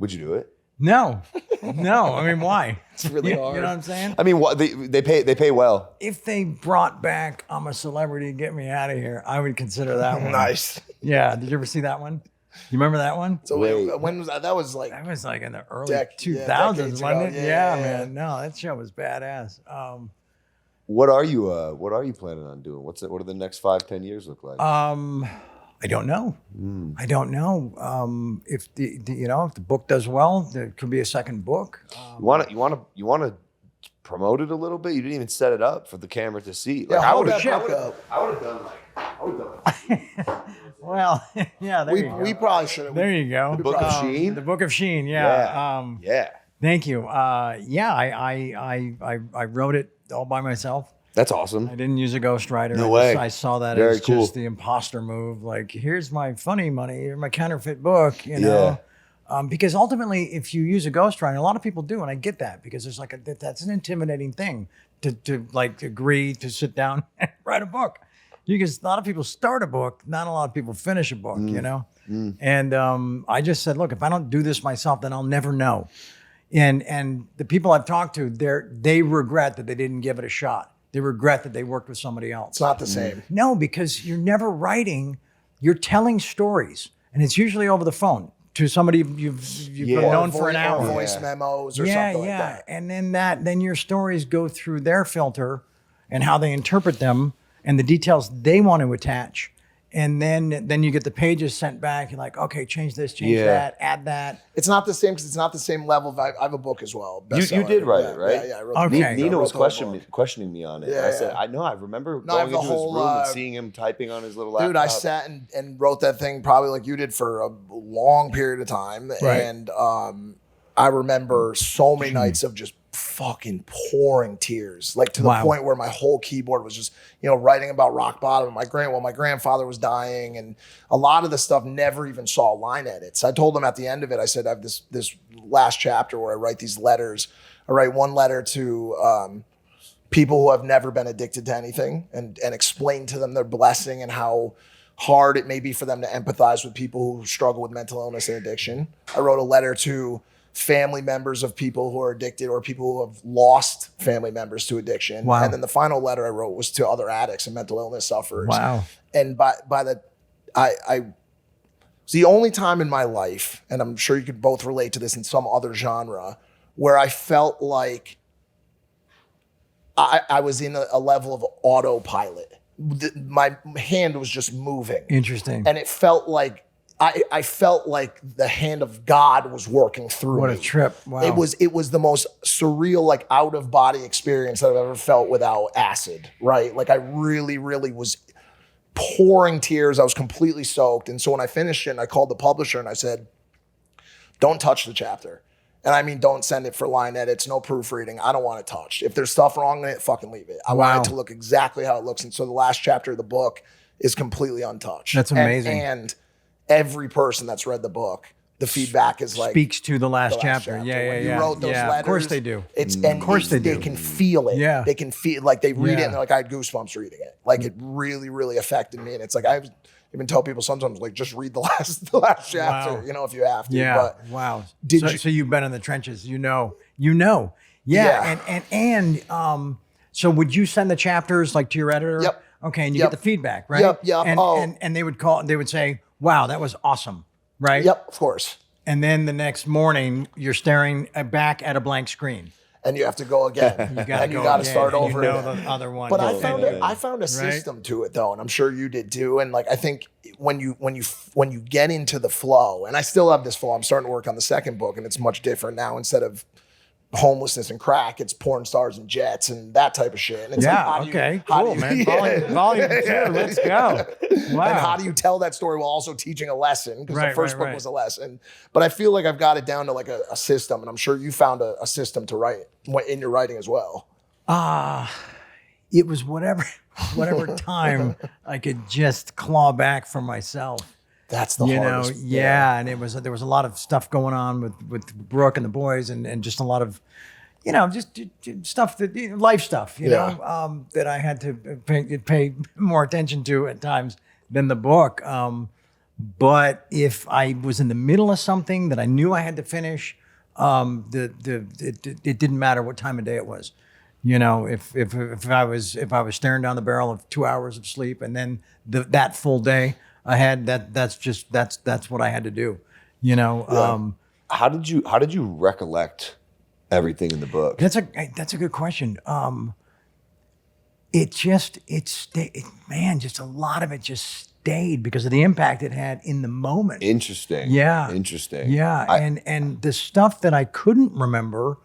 Would you do it? No. I mean, why? It's really hard. You know what I'm saying? I mean, what they pay well. If they brought back "I'm a Celebrity, Get Me Out of Here," I would consider that one. Nice. Yeah. Did you ever see that one? You remember that one? So when was that? That was like in the early 2000s, wasn't it? Yeah, man. No, that show was badass. What are you planning on doing? What are the next 5-10 years look like? I don't know. I don't know. If the book does well, there could be a second book. You want to promote it a little bit? You didn't even set it up for the camera to see. Like, I would have done like. Well, yeah, there you go. We probably should have. There you go. The Book of Sheen? The Book of Sheen, yeah. Yeah. Thank you. I wrote it all by myself. That's awesome. I didn't use a ghostwriter. No way. I saw that Very as cool. just the imposter move. Like, here's my funny money, here's my counterfeit book, because ultimately, if you use a ghostwriter, a lot of people do, and I get that because there's that's an intimidating thing to like agree to sit down and write a book. Because a lot of people start a book, not a lot of people finish a book, And I just said, look, if I don't do this myself, then I'll never know. And the people I've talked to, they regret that they didn't give it a shot. They regret that they worked with somebody else. It's not the same. No, because you're never writing. You're telling stories, and it's usually over the phone to somebody you've known for an hour. Voice memos or something like that. And then your stories go through their filter and how they interpret them and the details they want to attach. And then you get the pages sent back. You're like, okay, change this, change that, add that. It's not the same because it's not the same level. I have a book as well. You did write it, right? Yeah, I wrote Okay. Nina was questioning me on it. Yeah, I said, I know. I remember going into his room and seeing him typing on his little laptop. Dude, I sat and wrote that thing probably like you did for a long period of time. Right. And I remember so many nights of just fucking pouring tears, like to the point where my whole keyboard was just, writing about rock bottom. My grandfather was dying, and a lot of the stuff never even saw line edits. I told him at the end of it, I said, I have this last chapter where I write these letters. I write one letter to people who have never been addicted to anything and explain to them their blessing and how hard it may be for them to empathize with people who struggle with mental illness and addiction. I wrote a letter to family members of people who are addicted or people who have lost family members to addiction. Wow. And then the final letter I wrote was to other addicts and mental illness sufferers. Wow. And it's the only time in my life, and I'm sure you could both relate to this in some other genre, where I felt like I was in a level of autopilot. My hand was just moving. Interesting. And it felt like I felt like the hand of God was working through me. What a trip. Wow. It was the most surreal, like out of body experience that I've ever felt without acid, right? Like I really, really was pouring tears. I was completely soaked. And so when I finished it, I called the publisher and I said, don't touch the chapter. And I mean, don't send it for line edits, no proofreading. I don't want it touched. If there's stuff wrong in it, fucking leave it. I want it to look exactly how it looks. And so the last chapter of the book is completely untouched. That's amazing. And every person that's read the book the feedback is like speaks to the last the last chapter. chapter. Yeah, When yeah. you wrote those letters, Of course they do. Of course they can feel it. Yeah. They can feel like they read it Yeah. and they're like, I had goosebumps reading it. Like it really, really affected me. And it's like I even tell people sometimes like just read the last chapter, Wow. you know, if you have to. Yeah. But wow. did So you- you've been in the trenches. You know. Yeah. And so would you send the chapters like to your editor? Yep. Okay, and you Yep. get the feedback, right? Yep. And they would call. They would say, "Wow, that was awesome," right? Yep, of course. And then the next morning, you're staring back at a blank screen. And you have to go again. You got and you got to start and over you know again. the other one. But Yeah. I found a system to it though, and I'm sure you did too. And like I think when you get into the flow, and I still have this flow. I'm starting to work on the second book, and it's much different now. Instead of homelessness and crack, it's porn stars and jets and that type of shit. And it's like, how do you- how do you- man. Yeah. Volume 2, let's go. Wow. And how do you tell that story while also teaching a lesson? Because Right, the first right, book right. was a lesson. But I feel like I've got it down to like a system, and I'm sure you found a system to write in your writing as well. It was whatever time I could just claw back for myself. That's the You know, hardest. yeah, and there was a lot of stuff going on with Brooke and the boys, and just a lot of, just stuff life stuff, that I had to pay more attention to at times than the book. But if I was in the middle of something that I knew I had to finish, it didn't matter what time of day it was. If I was staring down the barrel of 2 hours of sleep, and then that full day I had, that's what I had to do. How did you recollect everything in the book? That's a good question. Just a lot of it just stayed because of the impact it had in the moment. Interesting. Yeah. Interesting. Yeah. And the stuff that I couldn't remember,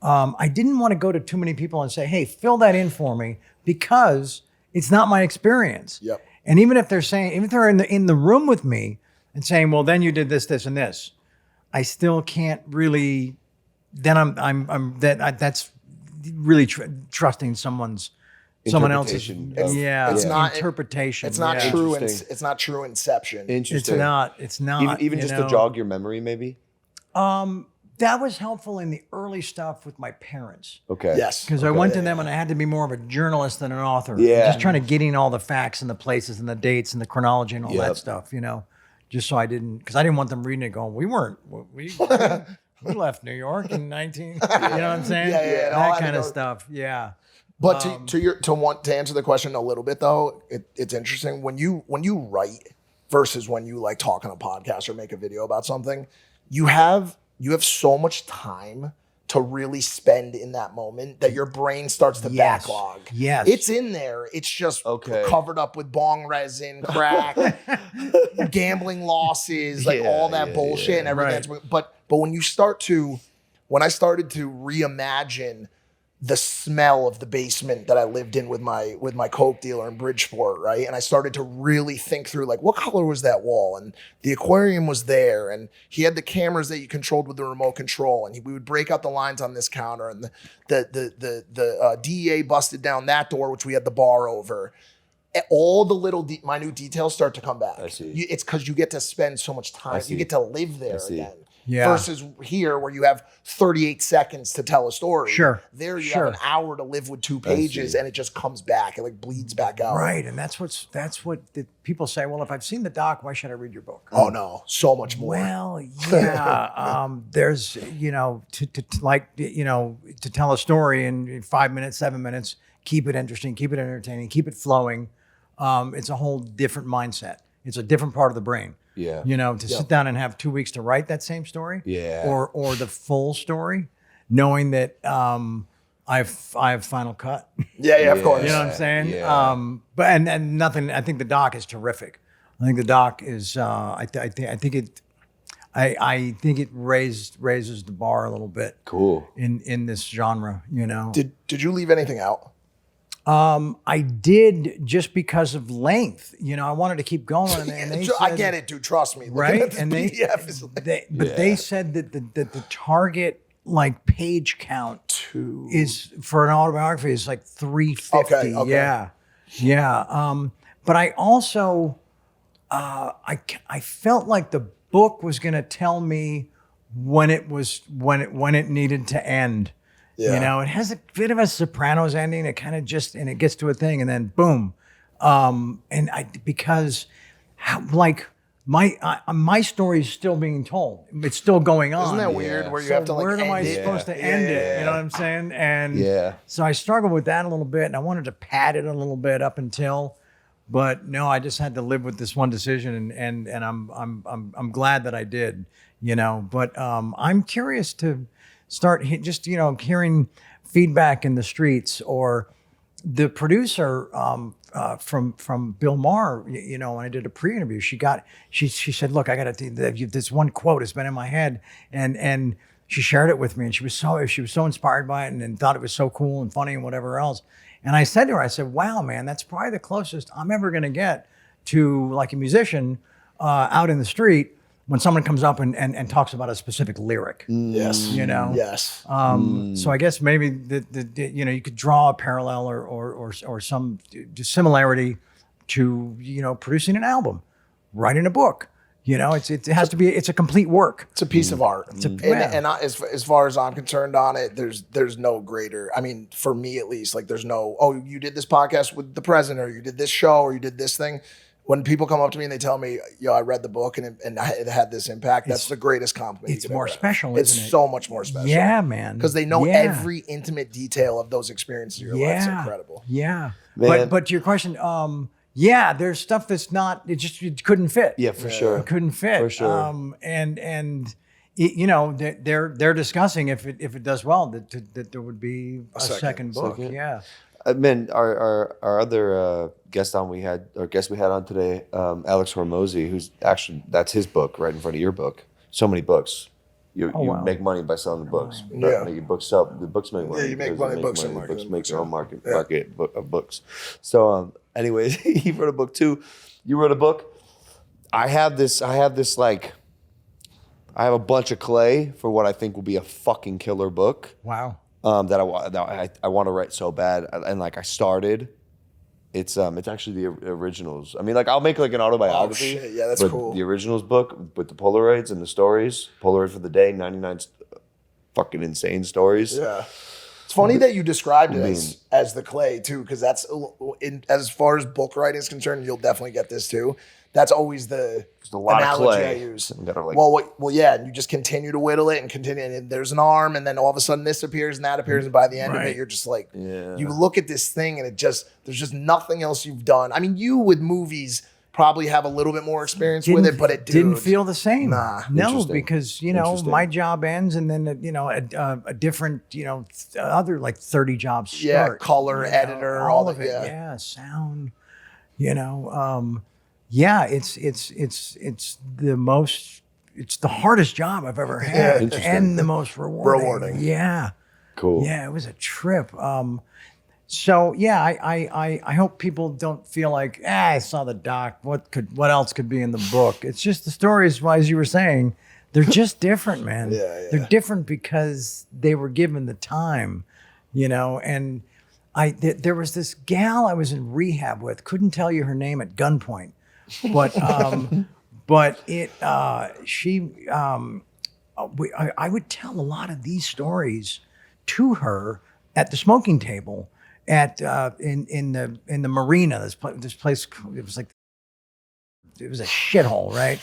I didn't want to go to too many people and say, hey, fill that in for me, because it's not my experience. Yep. And even if they're in the room with me and saying, well, then you did this, this, and this, I still can't really, then that's really trusting someone else's Interpretation of- interpretation. It's not yeah. true. Interesting. It's not true Inception. Interesting. It's not. Even just to jog your memory, maybe. That was helpful in the early stuff with my parents. Okay. Yes. Because I went to them and I had to be more of a journalist than an author. Yeah. Just trying to get in all the facts and the places and the dates and the chronology and all Yep. that stuff, just so because I didn't want them reading it going, we left New York in 19, you know what I'm saying? Yeah, and all that had kind to of go- stuff. Yeah. But to answer the question a little bit though, it's interesting when you write versus when you like talk on a podcast or make a video about something, you have so much time to really spend in that moment that your brain starts to Yes. backlog. Yes. It's in there. It's just covered up with bong resin, crack, gambling losses, like all that bullshit and everything. Right. But when I started to reimagine the smell of the basement that I lived in with my coke dealer in Bridgeport, right? And I started to really think through like, what color was that wall? And the aquarium was there, and he had the cameras that you controlled with the remote control, and we would break out the lines on this counter, and the DEA busted down that door, which we had the bar over. All the little minute details start to come back. I see. It's because you get to spend so much time. see. You get to live there see. again. Yeah. Versus here where you have 38 seconds to tell a story. Sure. There you Sure. have an hour to live with 2 pages, see. and it just comes back. It like bleeds back out. Right. And that's what the people say, well, if I've seen the doc, why should I read your book? Oh no, so much more. Well, yeah. There's, to tell a story in 5 minutes, 7 minutes, keep it interesting, keep it entertaining, keep it flowing. It's a whole different mindset. It's a different part of the brain. Yeah. Sit down and have 2 weeks to write that same story. Yeah. Or the full story, knowing that I have final cut. Yeah, of course. You know what I'm saying? Yeah. But and nothing. I think the doc is terrific. I think the doc is. I think it raises the bar a little bit. Cool. In this genre, Did you leave anything out? I did, just because of length. I wanted to keep going, and they I said, get it, dude. Trust me. Looking right? at this And PDF is like, they said that the target like page count is for an autobiography is like 350. Okay. Yeah. But I also I felt like the book was going to tell me when it needed to end. Yeah. You know, it has a bit of a Sopranos ending. It kind of just, and it gets to a thing and then boom. Because my story is still being told. It's still going on. Isn't that weird where you have to like where am I end it? supposed to end it? You know what I'm saying? And so I struggled with that a little bit and I wanted to pad it a little bit up until, but no, I just had to live with this one decision and I'm glad that I did, you know, but I'm curious to start just, you know, hearing feedback in the streets or the producer from Bill Maher, you know, when I did a pre-interview, she said, look, I got to this one quote has been in my head and she shared it with me and she was so inspired by it and thought it was so cool and funny and whatever else. And I said to her, I said, wow, man, that's probably the closest I'm ever going to get to like a musician out in the street when someone comes up and talks about a specific lyric. Yes. You know? Yes. So I guess maybe the you know, you could draw a parallel or some similarity to, you know, producing an album, writing a book. You know, it has to be, it's a complete work. It's a piece of art. As far as I'm concerned on it, there's no greater, I mean, for me at least, like there's no, oh, you did this podcast with the president or you did this show or you did this thing. When people come up to me and they tell me, yo, I read the book and it had this impact, that's the greatest compliment. It's more special, isn't it? It's so much more special. Yeah, man. Because they know every intimate detail of those experiences in your life. It's incredible. Yeah. Man. But to your question, there's stuff that's not, it couldn't fit. Yeah, for sure. It couldn't fit. For sure. You know, they're discussing if it does well, that there would be a second book. Yeah. Man, our other guest we had on today, Alex Hormozy, who's actually, that's his book right in front of your book. So many books. You make money by selling the books. Yeah. Your books sell. The books make money. Yeah, you make money. Books and books make their own market of books. So, anyways, he wrote a book too. You wrote a book. I have a bunch of clay for what I think will be a fucking killer book. Wow. That I want to write so bad, and like I started, it's actually the originals. I mean, like I'll make like an autobiography. Oh shit, yeah, that's cool. The originals book with the Polaroids and the stories, Polaroid for the day, 99 fucking insane stories. Yeah, it's funny that you described it as the clay too, because that's as far as book writing is concerned, you'll definitely get this too. That's always the analogy I use. Well, yeah, and you just continue to whittle it and continue, and there's an arm, and then all of a sudden this appears and that appears, and by the end of it, you're just like, you look at this thing, and there's just nothing else you've done. I mean, you with movies probably have a little bit more experience with it, but it didn't feel the same. Nah. No, because you know my job ends, and then you know a different other like 30 jobs start. Yeah, color, editor, all of it. Yeah, sound. You know. Yeah, it's the hardest job I've ever had, and the most rewarding. Yeah, cool. Yeah, it was a trip. So yeah, I hope people don't feel like I saw the doc. What else could be in the book? It's just the stories, as you were saying, they're just different, man. They're different because they were given the time, you know. And there was this gal I was in rehab with. Couldn't tell you her name at gunpoint. But I would tell a lot of these stories to her at the smoking table in the marina. This place, it was a shithole, right?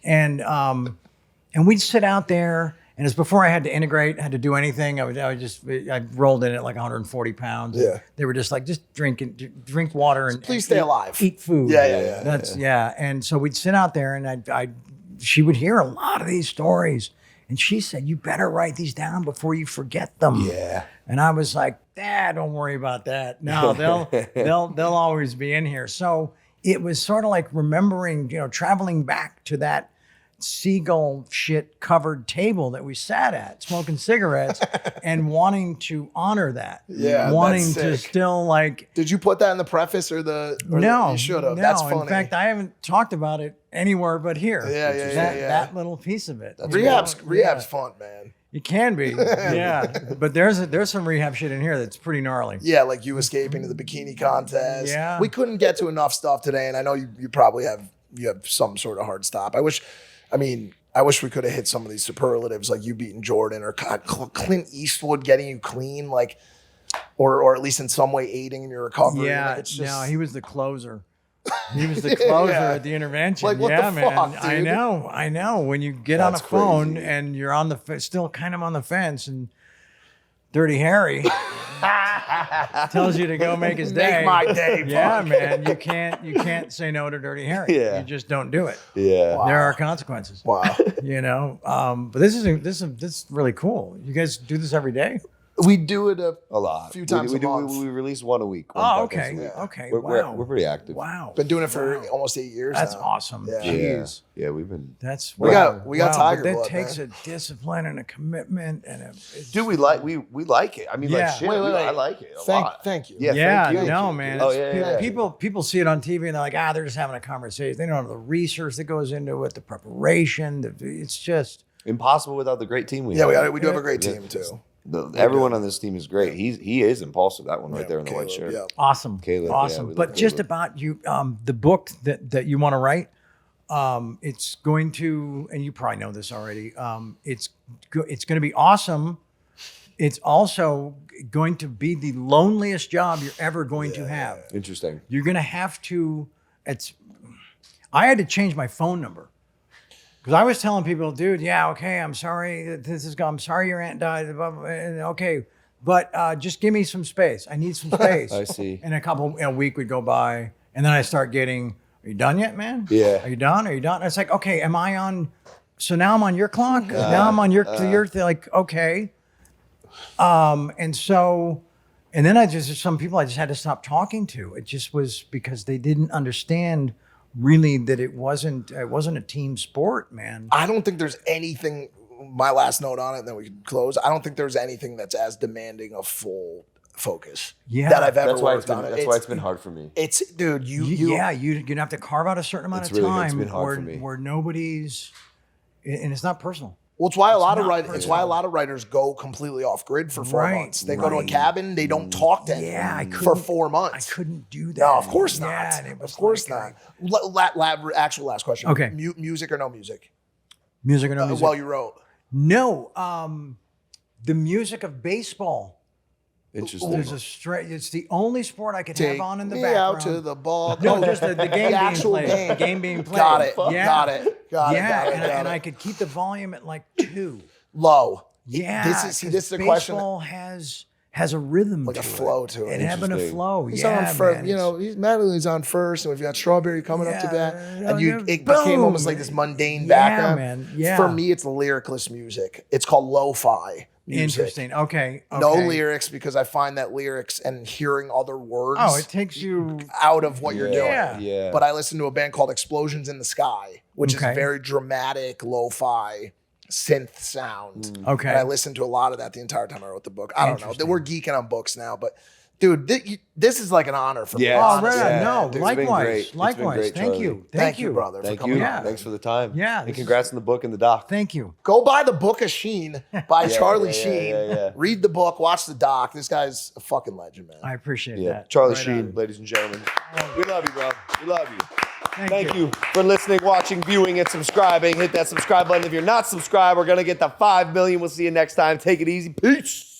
And we'd sit out there. And it was before I had to integrate, had to do anything. I rolled in at like 140 pounds. Yeah. They were just like, just drink water and please stay alive. Eat food. Yeah. And so we'd sit out there and she would hear a lot of these stories. And she said, you better write these down before you forget them. Yeah. And I was like, don't worry about that. No, they'll always be in here. So it was sort of like remembering, traveling back to that seagull shit covered table that we sat at smoking cigarettes and wanting to honor that. Yeah. Wanting to still like. Did you put that in the preface no, you should have. No. That's funny. In fact, I haven't talked about it anywhere but here. That little piece of it. Rehab's fun, man. It can be. Yeah. But there's some rehab shit in here that's pretty gnarly. Yeah, like you escaping to the bikini contest. Yeah. We couldn't get to enough stuff today, and I know you probably have some sort of hard stop. I wish I mean, I wish we could have hit some of these superlatives, like you beating Jordan or God, Clint Eastwood getting you clean, like, or at least in some way aiding in your recovery. Yeah, Like, it's just, no, he was the closer. He was the closer at the intervention. Like, what yeah, the man. fuck, I dude? know. When you get on a That's phone crazy. and you're on the still kind of on the fence, and Dirty Harry tells you to go make his day. Make my day, Yeah, fuck. man. You can't say no to Dirty Harry. Yeah. You just don't do it. Yeah. There are consequences. wow. But this is really cool. You guys do this every day? We do it a lot. few times we a month. We release one a week. Oh, podcast okay. a week. Okay. We're, Wow. we're pretty active. Wow. Been doing it for almost 8 years That's now. awesome. Yeah. Jeez. Yeah, we've been. That's We got Tiger but that blood, takes man. a discipline and a commitment and a Do we like it? I mean, Yeah. like shit. Wait. I like it a lot. Thank you. Yeah, yeah, thank you. no, man. Oh, It's- yeah. People see it on TV and they're like, they're just having a conversation. They don't know the research that goes into it, the preparation. It's just Impossible without the great team we Yeah, have. we do have a great team too. Everyone on this team is great. He is Impulsive. That one right there in the white Caleb, shirt. yeah. awesome. Caleb, yeah, awesome. we But love just Caleb. about you, the book that you want to write, it's going to, and you probably know this already. It's going to be awesome. It's also going to be the loneliest job you're ever going to have. Interesting. You're going to have to. I had to change my phone number because I was telling people, dude, yeah, okay, I'm sorry that this is gone. I'm sorry your aunt died. Blah, blah, blah, and okay, but just give me some space. I need some space. I see. And a week would go by, and then I start getting, are you done yet, man? Yeah. Are you done? Are you done? And it's like, okay, am I on? So now I'm on your clock. Now I'm on your like, okay. And then some people I just had to stop talking to. It just was because they didn't understand really that it wasn't a team sport, man. I don't think there's anything. My last note on it, and then we can close. I don't think there's anything that's as demanding of full focus that I've ever worked on. That's why it's been hard for me. It's dude, you're gonna have to carve out a certain amount It's of really- time it's been hard for me. where nobody's, and it's not personal. Well, it's why a lot of not It's why a lot of writers go completely off grid for 4 Right, months. They go to a right. cabin. They don't talk to anyone Yeah, I for couldn't- 4 months. I couldn't do that. No, of course not. Yeah, and it was Of course like, not. Actual last question. Okay. Music or no music? music or no music? Well, you wrote. No, the music of baseball. Interesting. There's it's the only sport I could have on in the me background. out to the ball. No, just the game being actual played. game. The game being played. Got it. Yeah. Got it. Yeah, and I I could keep the volume at like 2. low. Yeah, This is a question. baseball has a rhythm, Like to a flow to it. It having a Interesting. flow. He's yeah, on first, man, he's Madeline's on first, and we've got Strawberry coming up to bat, and it became boom. almost like this mundane Yeah, background. man, yeah. For me, it's lyricless music. It's called lo-fi music. Interesting. Okay. No lyrics, because I find that lyrics and hearing other words Oh, it takes you. out of what you're doing. Yeah. Yeah. But I listen to a band called Explosions in the Sky, which Okay. is very dramatic lo-fi synth sound. Okay. And I listened to a lot of that the entire time I wrote the book. I don't know. Interesting. We're geeking on books now, but dude, this is like an honor for me. Yeah. Oh, honestly. right. Yeah, No, it's been likewise. great. It's been Likewise. great, Thank Charlie. you. Thank you, brother, Thank for you. coming Yeah. on. Thanks for the time. Yeah, And this congrats on the book and the doc. Thank you. Go buy the book of Sheen by Charlie yeah, Sheen. yeah. Read the book, watch the doc. This guy's a fucking legend, man. I appreciate Yeah. that. Charlie Right Sheen, on. ladies and gentlemen. We love you, bro. We love you. Thank Thank you for listening, watching, viewing, and subscribing. Hit that subscribe button. If you're not subscribed, we're going to get to 5 million. We'll see you next time. Take it easy. Peace.